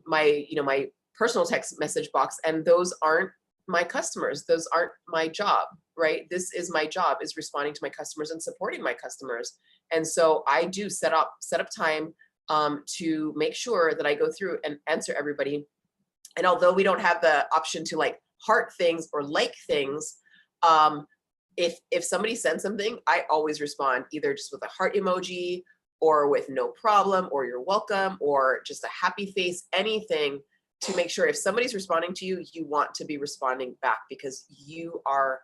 My personal text message box, and those aren't my customers. Those aren't my job, right? This is my job, is responding to my customers and supporting my customers. And so I do set up time to make sure that I go through and answer everybody. And although we don't have the option to like heart things or like things, if somebody sends something, I always respond either just with a heart emoji, or with no problem, or you're welcome, or just a happy face, anything, to make sure if somebody's responding to you, you want to be responding back, because you are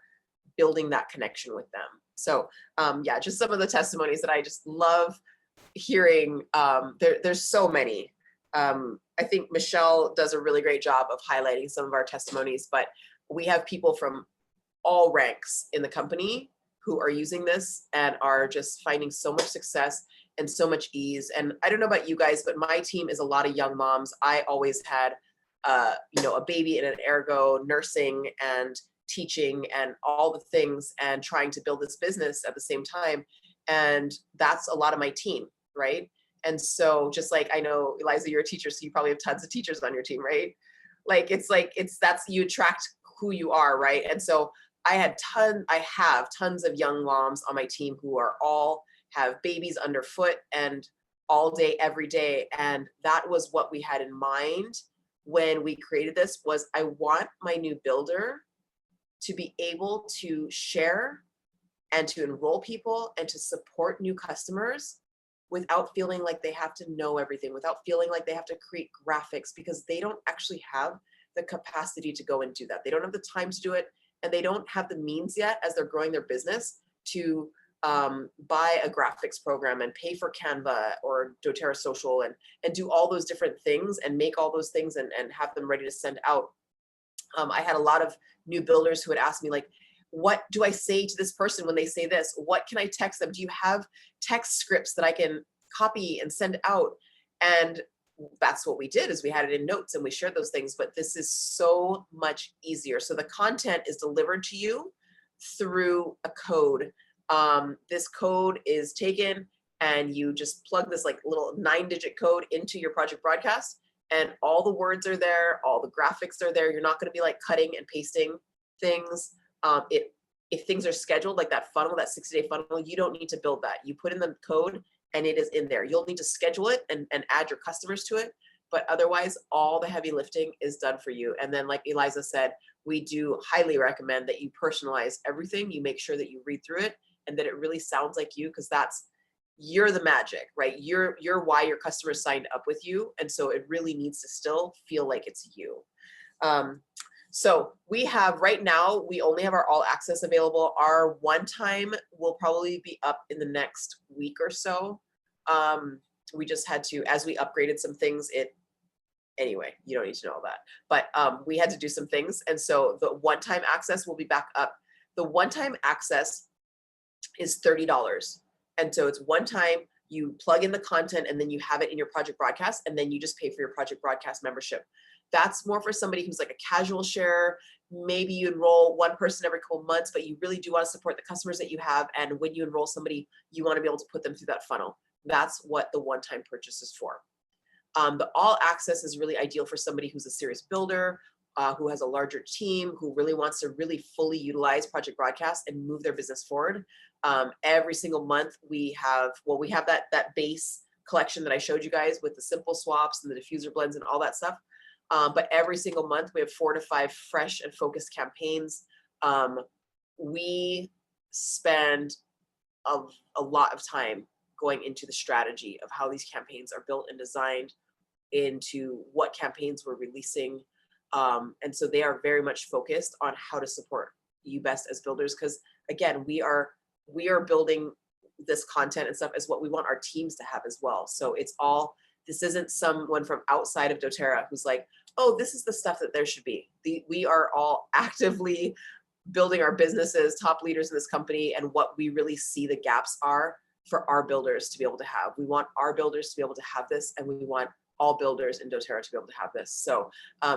building that connection with them. So yeah, just some of the testimonies that I just love hearing. There's so many. I think Michelle does a really great job of highlighting some of our testimonies, but we have people from all ranks in the company who are using this and are just finding so much success and so much ease. And I don't know about you guys, but my team is a lot of young moms. I always had a baby in an ergo, nursing and teaching and all the things, and trying to build this business at the same time. And that's a lot of my team, right? And so just like, I know, Eliza, you're a teacher, so you probably have tons of teachers on your team, right? That's, you attract who you are, right? And so I have tons of young moms on my team who are all have babies underfoot and all day, every day. And that was what we had in mind when we created this, was I want my new builder to be able to share and to enroll people and to support new customers without feeling like they have to know everything, without feeling like they have to create graphics, because they don't actually have the capacity to go and do that. They don't have the time to do it, and they don't have the means yet as they're growing their business to buy a graphics program and pay for Canva or doTERRA Social and do all those different things and make all those things and have them ready to send out. I had a lot of new builders who would ask me, like, what do I say to this person when they say this? What can I text them? Do you have text scripts that I can copy and send out? And that's what we did, is we had it in notes and we shared those things, but this is so much easier. So the content is delivered to you through a code. This code is taken and you just plug this like little 9-digit code into your project broadcast, and all the words are there, all the graphics are there. You're not going to be like cutting and pasting things. If things are scheduled, like that funnel, that 60-day funnel, you don't need to build that. You put in the code and it is in there. You'll need to schedule it and add your customers to it. But otherwise, all the heavy lifting is done for you. And then, like Eliza said, we do highly recommend that you personalize everything. You make sure that you read through it and that it really sounds like you, because you're the magic, right? You're why your customers signed up with you. And so it really needs to still feel like it's you. So we have right now, we only have our all access available. Our one time will probably be up in the next week or so. We just had to, as we upgraded some things, anyway, you don't need to know all that, but we had to do some things. And so the one-time access will be back up. The one-time access is $30. And so it's one time, you plug in the content and then you have it in your project broadcast, and then you just pay for your project broadcast membership. That's more for somebody who's like a casual sharer. Maybe you enroll one person every couple months, but you really do want to support the customers that you have. And when you enroll somebody, you want to be able to put them through that funnel. That's what the one-time purchase is for. The all access is really ideal for somebody who's a serious builder, who has a larger team, who really wants to really fully utilize project broadcast and move their business forward. Every single month we have that base collection that I showed you guys with the simple swaps and the diffuser blends and all that stuff. But every single month we have 4 to 5 fresh and focused campaigns. We spend a lot of time going into the strategy of how these campaigns are built and designed, into what campaigns we're releasing. And so they are very much focused on how to support you best as builders. Because again, we are building this content and stuff as what we want our teams to have as well. So this isn't someone from outside of doTERRA who's like, oh, this is the stuff that there should be. We are all actively building our businesses, top leaders in this company, and what we really see the gaps are for our builders to be able to have. We want our builders to be able to have this, and we want all builders in doTERRA to be able to have this. So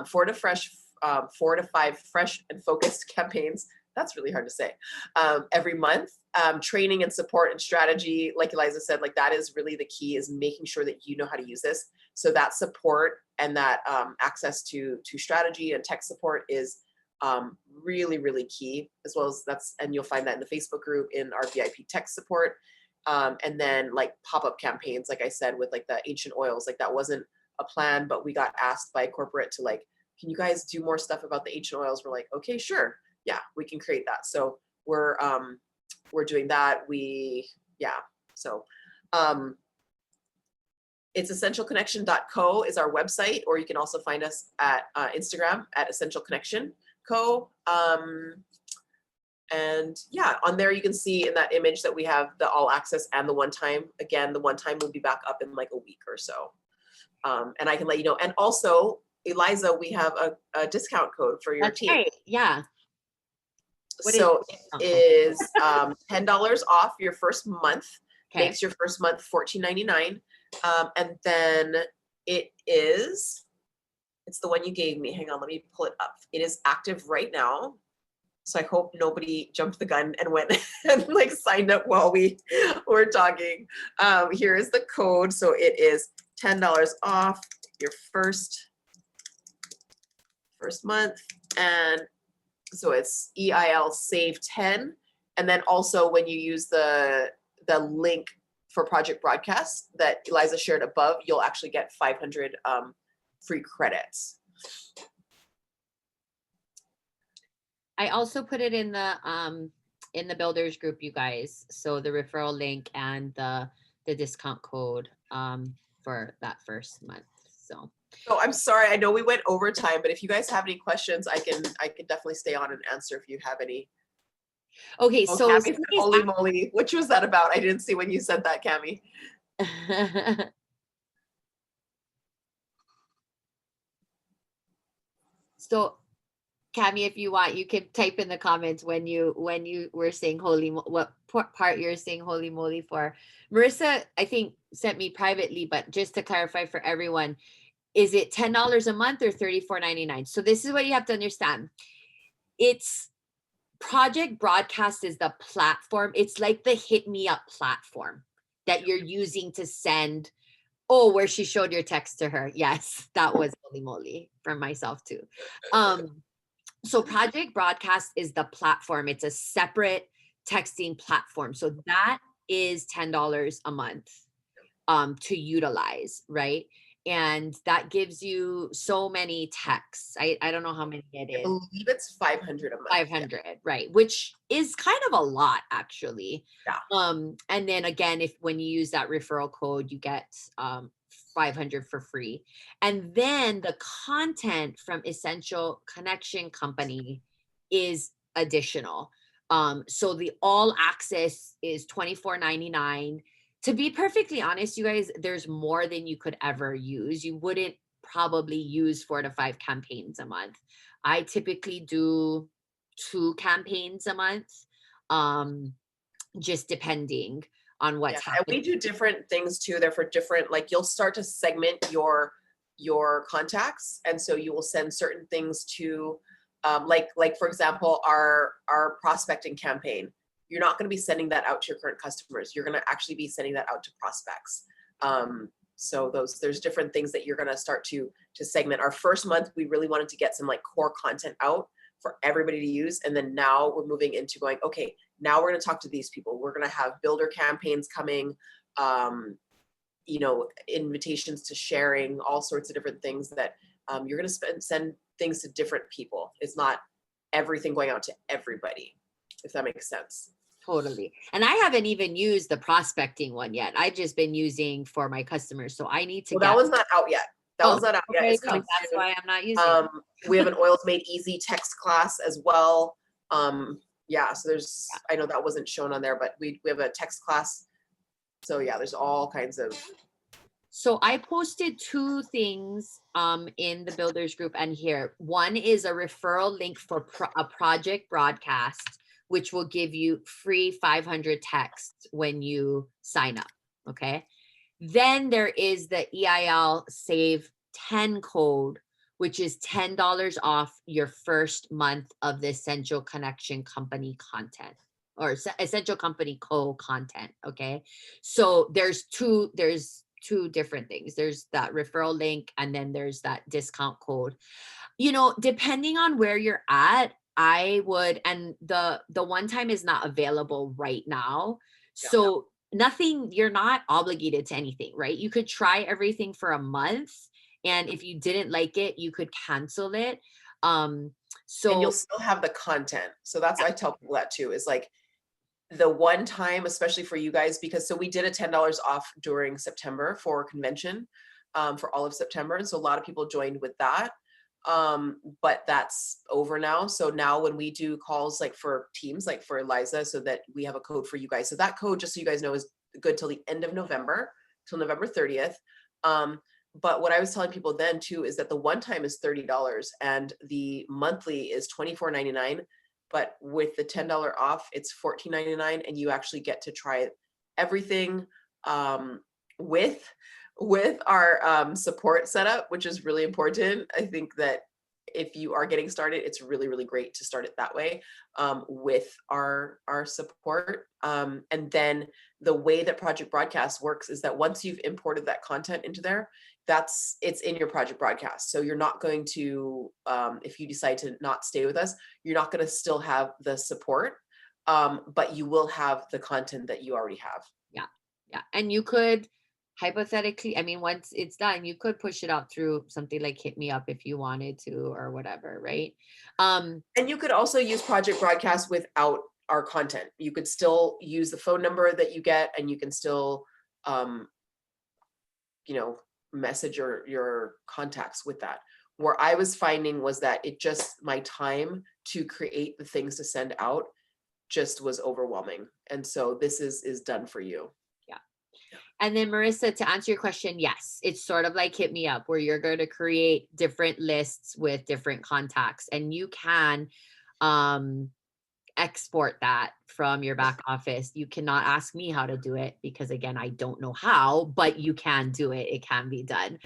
4 to 5 fresh and focused campaigns. That's really hard to say. Every month, training and support and strategy, like Eliza said, like that is really the key, is making sure that you know how to use this. So that support and that access to strategy and tech support is really, really key, as well as and you'll find that in the Facebook group, in our VIP tech support. And then like pop-up campaigns, like I said, with like the ancient oils, like that wasn't a plan, but we got asked by corporate to like, can you guys do more stuff about the ancient oils? We're like, okay, sure. Yeah, we can create that. So we're doing that. It's essentialconnection.co is our website, or you can also find us at Instagram at essentialconnection.co. And yeah, on there you can see in that image that we have the all access and the one time. Again, the one time will be back up in like a week or so. And I can let you know. And also, Eliza, we have a discount code for your team. Right. Yeah. So it is $10 off your first month. Okay. Makes your first month $14.99. And then it's the one you gave me. Hang on, let me pull it up. It is active right now. So I hope nobody jumped the gun and went and like signed up while we were talking. Here is the code. So it is $10 off your first month. And so it's EIL save 10. And then also when you use the link for project broadcast that Eliza shared above, you'll actually get 500 free credits. I also put it in the builders group, you guys. So the referral link and the the discount code for that first month. So I'm sorry, I know we went over time, but if you guys have any questions, I can definitely stay on and answer if you have any. okay, Oh, so Cammie said, holy moly, which was that about? I didn't see when you said that, Cammie. So Cammie, if you want, you can type in the comments when you were saying what part you're saying holy moly for. Marissa, I think, sent me privately, but just to clarify for everyone, is it $10 a month or $34.99? So this is what you have to understand. It's Project Broadcast is the platform. It's like the Hit Me Up platform that you're using to send. Oh, where she showed your text to her. Yes, that was holy moly for myself too. So Project Broadcast is the platform. It's a separate texting platform. So that is $10 a month to utilize, right? And that gives you so many texts. I don't know how many it is. I believe it's 500 a month. 500, yeah. Right? Which is kind of a lot, actually. Yeah. And then again, when you use that referral code, you get 500 for free. And then the content from Essential Connection Company is additional. So the all access is $24.99. To be perfectly honest, you guys, there's more than you could ever use. You wouldn't probably use 4 to 5 campaigns a month. I typically do 2 campaigns a month, just depending on what's happening. And we do different things too. They're for different, like you'll start to segment your contacts. And so you will send certain things to, like for example, our prospecting campaign. You're not going to be sending that out to your current customers. You're going to actually be sending that out to prospects. So there's different things that you're going to start to segment. Our first month, we really wanted to get some like core content out for everybody to use. And then now we're moving into going, okay, now we're going to talk to these people. We're going to have builder campaigns coming, invitations to sharing, all sorts of different things that you're going to send things to different people. It's not everything going out to everybody, if that makes sense. Totally. And I haven't even used the prospecting one yet. I've just been using for my customers. So I need to that one's not out yet. That one's not out yet. It's coming That's why I'm not using it. We have an Oils Made Easy text class as well. So there's, I know that wasn't shown on there, but we have a text class. So yeah, there's all kinds of. So I posted 2 things in the builders group and here. One is a referral link for a Project Broadcast, which will give you free 500 texts when you sign up, okay? Then there is the EIL Save 10 code, which is $10 off your first month of the Essential Connection Company content or Essential Company content, okay? So there's two different things. There's that referral link and then there's that discount code. Depending on where you're at, I would, and the one time is not available right now. So you're not obligated to anything, right? You could try everything for a month. And if you didn't like it, you could cancel it. And you'll still have the content. So that's, I tell people that too, is like the one time, especially for you guys, because we did a $10 off during September for convention, for all of September. And so a lot of people joined with that. But that's over now. So now when we do calls like for teams, like for Eliza, so that we have a code for you guys. So that code, just so you guys know, is good till the end of November, till November 30th. But what I was telling people then too, is that the one time is $30 and the monthly is $24.99. But with the $10 off, it's $14.99. And you actually get to try everything, with our support setup, which is really important. I think that if you are getting started, it's really, really great to start it that way, with our support. And then the way that Project Broadcast works is that once you've imported that content into there, it's in your Project Broadcast. So you're not going to, if you decide to not stay with us, you're not going to still have the support, but you will have the content that you already have. Yeah. And you could hypothetically, once it's done, you could push it out through something like Hit Me Up if you wanted to or whatever, right? And you could also use Project Broadcast without our content. You could still use the phone number that you get and you can still you know, message your contacts with that. Where I was finding was that it just, my time to create the things to send out just was overwhelming. And so this is done for you. Yeah. And then Marissa, to answer your question, yes, it's sort of like Hit Me Up, where you're going to create different lists with different contacts, and you can export that from your back office. You cannot ask me how to do it because, again, I don't know how, but you can do it. It can be done.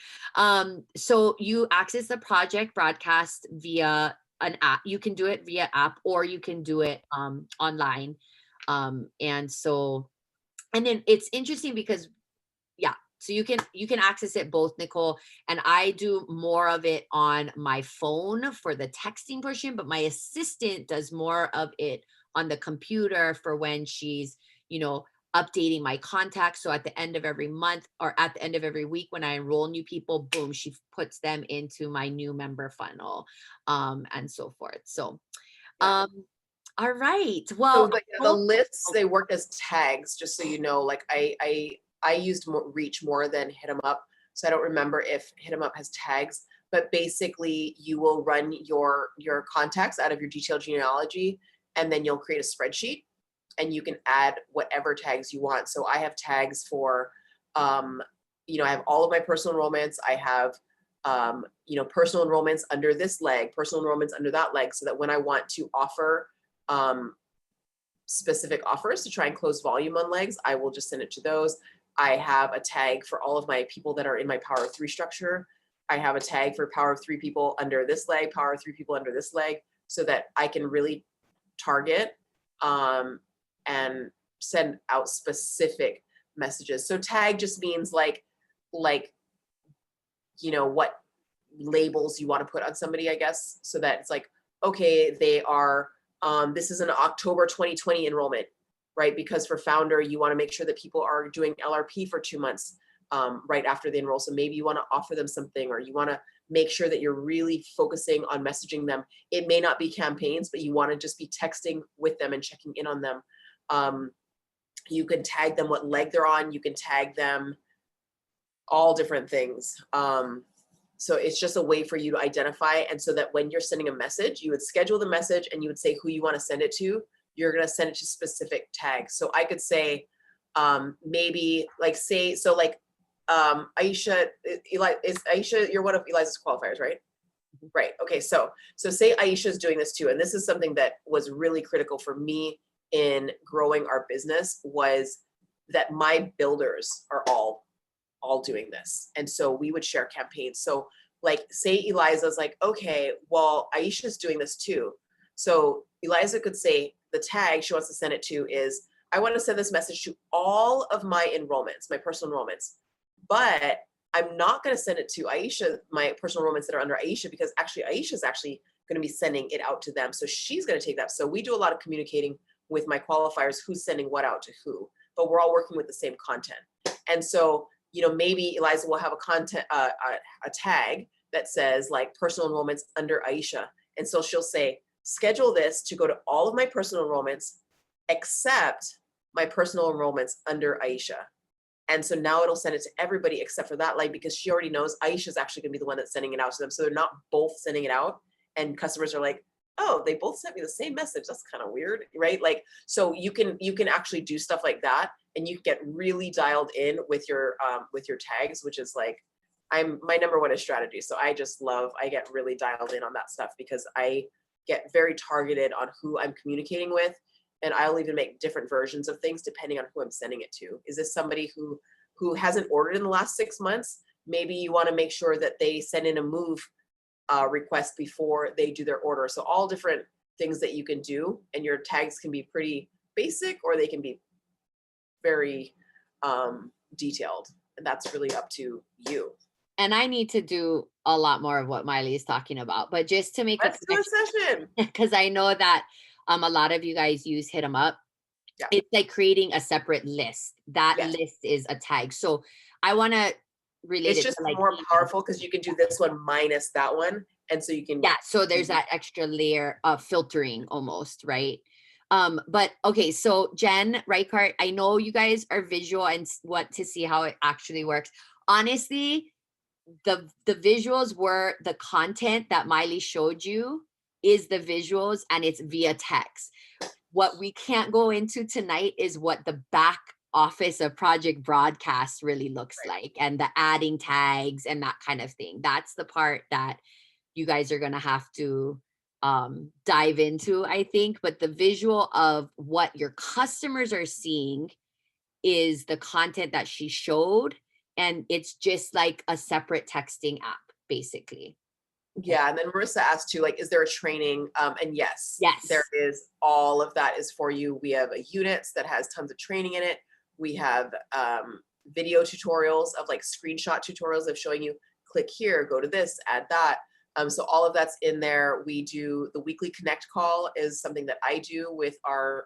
So you access the project broadcast via an app. You can do it via app, or you can do it online. And then it's interesting because, yeah, so you can access it both, Nicole, and I do more of it on my phone for the texting portion, but my assistant does more of it on the computer for when she's, you know, updating my contacts. So at the end of every month or at the end of every week, when I enroll new people, boom, she puts them into my new member funnel, and so forth. So, all right. Well, so the lists, they work as tags, just so you know. Like I used Reach more than Hit 'em Up, so I don't remember if Hit 'em Up has tags. But basically, you will run your contacts out of your detailed genealogy, and then you'll create a spreadsheet, and you can add whatever tags you want. So I have tags for, you know, I have all of my personal enrollments. I have, you know, personal enrollments under this leg, personal enrollments under that leg, so that when I want to offer specific offers to try and close volume on legs, I will just send it to those. I have a tag for all of my people that are in my Power of 3 structure. I have a tag for Power of 3 people under this leg, Power of 3 people under this leg, so that I can really target and send out specific messages. So tag just means like, you know, what labels you want to put on somebody, I guess, so that it's like, okay, they are, this is an October 2020 enrollment, right? Because for founder, you want to make sure that people are doing LRP for 2 months right after they enroll. So maybe you want to offer them something, or you want to make sure that you're really focusing on messaging them. It may not be campaigns, but you want to just be texting with them and checking in on them. You can tag them what leg they're on. You can tag them all different things. So it's just a way for you to identify. And so that when you're sending a message, you would schedule the message and you would say who you want to send it to. You're going to send it to specific tags. So I could say, maybe like say, so like, Aisha, is Aisha, you're one of Eliza's qualifiers, right? Right. Okay. So say Aisha is doing this too. And this is something that was really critical for me in growing our business, was that my builders are all doing this. And so we would share campaigns. So like say Eliza's like, okay, well, Aisha's doing this too. So Eliza could say the tag she wants to send it to is, I want to send this message to all of my enrollments, my personal enrollments, but I'm not going to send it to Aisha, my personal enrollments that are under Aisha, because actually Aisha's actually going to be sending it out to them. So she's going to take that. So we do a lot of communicating with my qualifiers, who's sending what out to who, but we're all working with the same content. And so, you know, maybe Eliza will have a tag that says like personal enrollments under Aisha. And so she'll say, schedule this to go to all of my personal enrollments, except my personal enrollments under Aisha. And so now it'll send it to everybody except for that leg, because she already knows Aisha's actually going to be the one that's sending it out to them. So they're not both sending it out. And customers are like, oh, they both sent me the same message. That's kind of weird, right? Like, so you can actually do stuff like that, and you get really dialed in with your tags, which is like, my number one is strategy. So I get really dialed in on that stuff, because I get very targeted on who I'm communicating with. And I'll even make different versions of things depending on who I'm sending it to. Is this somebody who hasn't ordered in the last 6 months? Maybe you want to make sure that they send in a move request before they do their order. So all different things that you can do, and your tags can be pretty basic, or they can be very detailed, and that's really up to you. And I need to do a lot more of what Maile is talking about, but just to make Let's do a session, because I know that a lot of you guys use Hit 'em Up. Yeah. It's like creating a separate list. That Yes. list is a tag. So I want to relate it's it just to like more email. powerful because you can do this one minus that one, and so you can Yeah, so there's that extra layer of filtering almost, right? But okay, so Jen Reichart, I know you guys are visual and want to see how it actually works. Honestly, the visuals were the content that Maile showed you is the visuals, and it's via text. What we can't go into tonight is what the back office of project broadcast really looks like, and the adding tags and that kind of thing. That's the part that you guys are going to have to dive into, I think. But the visual of what your customers are seeing is the content that she showed, and it's just like a separate texting app, basically. Yeah, and then Marissa asked too, like, is there a training? And yes, Yes, there is. All of that is for you. We have a units that has tons of training in it. We have video tutorials of like screenshot tutorials of showing you, click here, go to this, add that. So all of that's in there. We do the weekly connect call is something that I do with the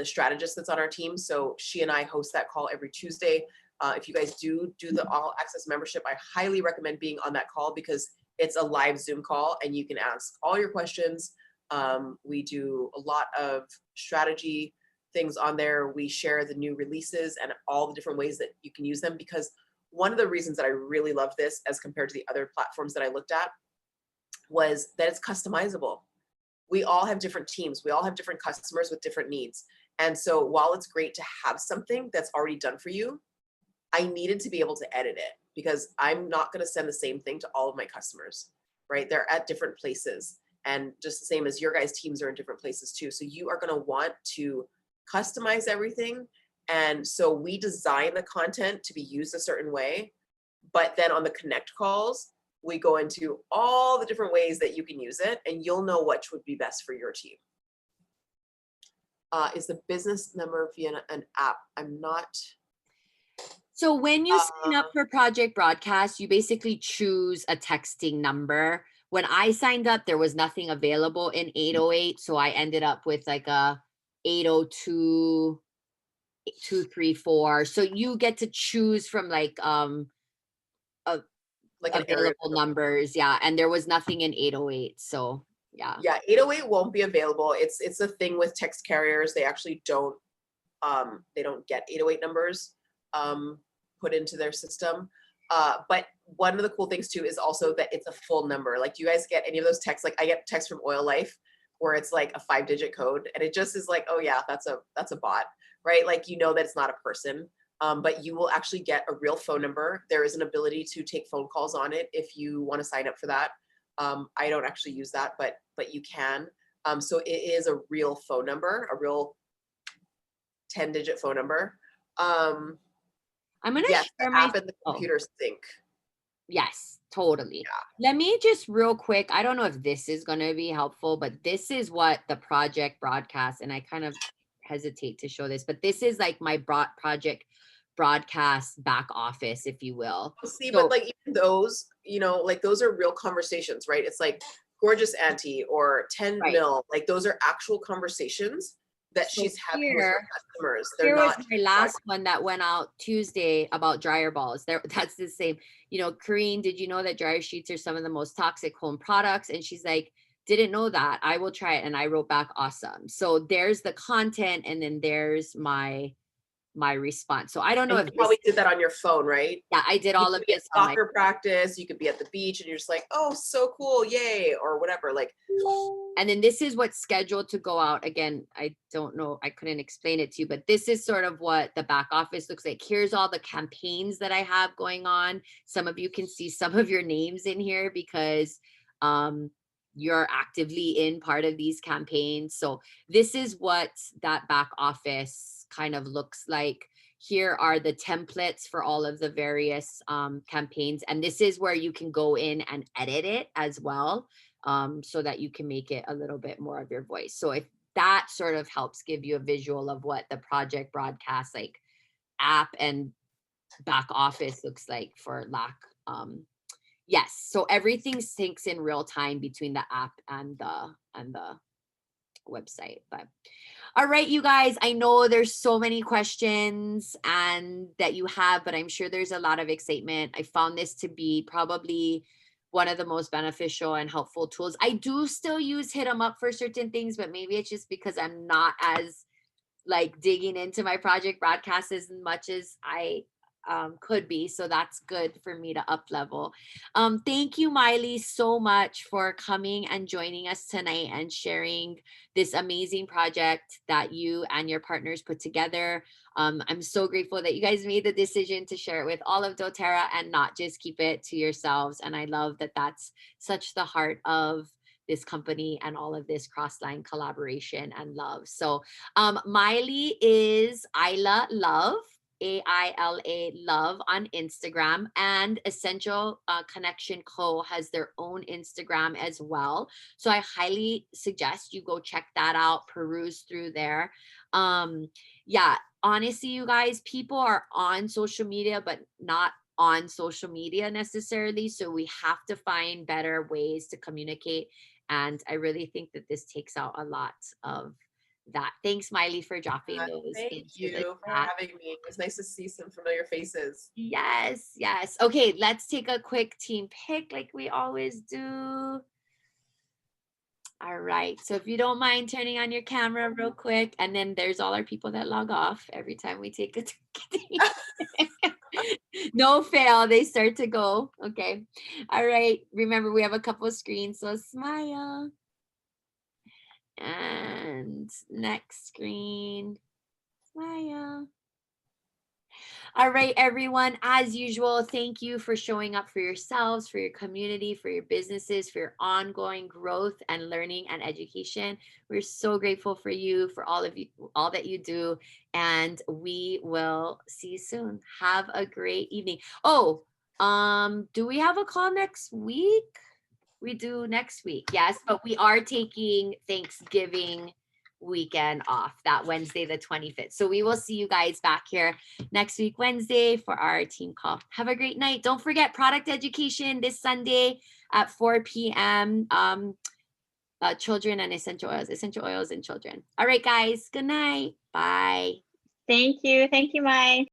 strategist that's on our team. So she and I host that call every Tuesday. If you guys do the all access membership, I highly recommend being on that call because it's a live Zoom call and you can ask all your questions. We do a lot of strategy things on there. We share the new releases and all the different ways that you can use them, because one of the reasons that I really love this as compared to the other platforms that I looked at was that it's customizable. We all have different teams. We all have different customers with different needs. And so while it's great to have something that's already done for you, I needed to be able to edit it, because I'm not going to send the same thing to all of my customers, right? They're at different places, and just the same as your guys' teams are in different places too. So you are going to want to customize everything. And so we design the content to be used a certain way, but then on the connect calls, we go into all the different ways that you can use it, and you'll know which would be best for your team. Is the business number via an app? I'm not. So when you sign up for Project Broadcast, you basically choose a texting number. When I signed up, there was nothing available in 808, so I ended up with like a 802 234. So you get to choose from like available numbers, yeah. And there was nothing in 808, so yeah. Yeah, 808 won't be available. It's a thing with text carriers. They actually don't get 808 numbers put into their system. But one of the cool things too is also that it's a full number. Like, do you guys get any of those texts? Like, I get texts from Oil Life where it's like a 5-digit code, and it just is like, oh yeah, that's a bot, right? Like, you know that it's not a person. But you will actually get a real phone number. There is an ability to take phone calls on it if you want to sign up for that. I don't actually use that, but you can. So it is a real phone number, a real 10-digit phone number. I'm gonna share my app and the computer sync. Yes, totally. Yeah. Let me just real quick, I don't know if this is going to be helpful, but this is what the Project Broadcast, and I kind of hesitate to show this, but this is like my Project Broadcast back office, if you will. See, but like even those, you know, like those are real conversations, right? It's like gorgeous auntie or 10 mil, like those are actual conversations that she's having with her customers. Here was my last one that went out Tuesday about dryer balls. That's the same. You know, Karine, did you know that dryer sheets are some of the most toxic home products? And she's like, didn't know that. I will try it. And I wrote back, awesome. So there's the content, and then there's my response. So I don't know if you probably did that on your phone, right? Yeah, I did all of this on soccer practice. You could be at the beach and you're just like, oh, so cool, yay, or whatever. Like, and then this is what's scheduled to go out. Again, I don't know, I couldn't explain it to you, but this is sort of what the back office looks like. Here's all the campaigns that I have going on. Some of you can see some of your names in here because you're actively in part of these campaigns. So this is what that back office kind of looks like. Here are the templates for all of the various campaigns. And this is where you can go in and edit it as well, so that you can make it a little bit more of your voice. So if that sort of helps give you a visual of what the Project Broadcast like app and back office looks like for LAC. Yes, so everything syncs in real time between the app and the website. But all right, you guys, I know there's so many questions and that you have, but I'm sure there's a lot of excitement. I found this to be probably one of the most beneficial and helpful tools. I do still use Hit 'em Up for certain things, but maybe it's just because I'm not as like digging into my project broadcast as much as I could be. So that's good for me to up level. Thank you, Maile, so much for coming and joining us tonight and sharing this amazing project that you and your partners put together. I'm so grateful that you guys made the decision to share it with all of doTERRA and not just keep it to yourselves. And I love that that's such the heart of this company and all of this cross-line collaboration and love. So Maile is Isla Love, AILA Love on Instagram, and Essential Connection Co. has their own Instagram as well. So I highly suggest you go check that out, peruse through there. Yeah, honestly, you guys, people are on social media, but not on social media necessarily. So we have to find better ways to communicate. And I really think that this takes out a lot of that. Thanks, Maile, for dropping those. Thank you for having me. It was nice to see some familiar faces. Yes, yes. Okay, let's take a quick team pick like we always do. All right. So if you don't mind turning on your camera real quick, and then there's all our people that log off every time we take a team. No fail, they start to go. Okay. All right. Remember, we have a couple of screens, so smile. And next screen, smile. All right, everyone, as usual, thank you for showing up for yourselves, for your community, for your businesses, for your ongoing growth and learning and education. We're so grateful for you, for all of you, all that you do, and we will see you soon. Have a great evening. Oh, do we have a call next week? We do next week, yes, but we are taking Thanksgiving weekend off, that Wednesday, the 25th. So we will see you guys back here next week, Wednesday, for our team call. Have a great night. Don't forget product education this Sunday at 4 p.m. Children and essential oils and children. All right, guys. Good night. Bye. Thank you. Thank you, Mai.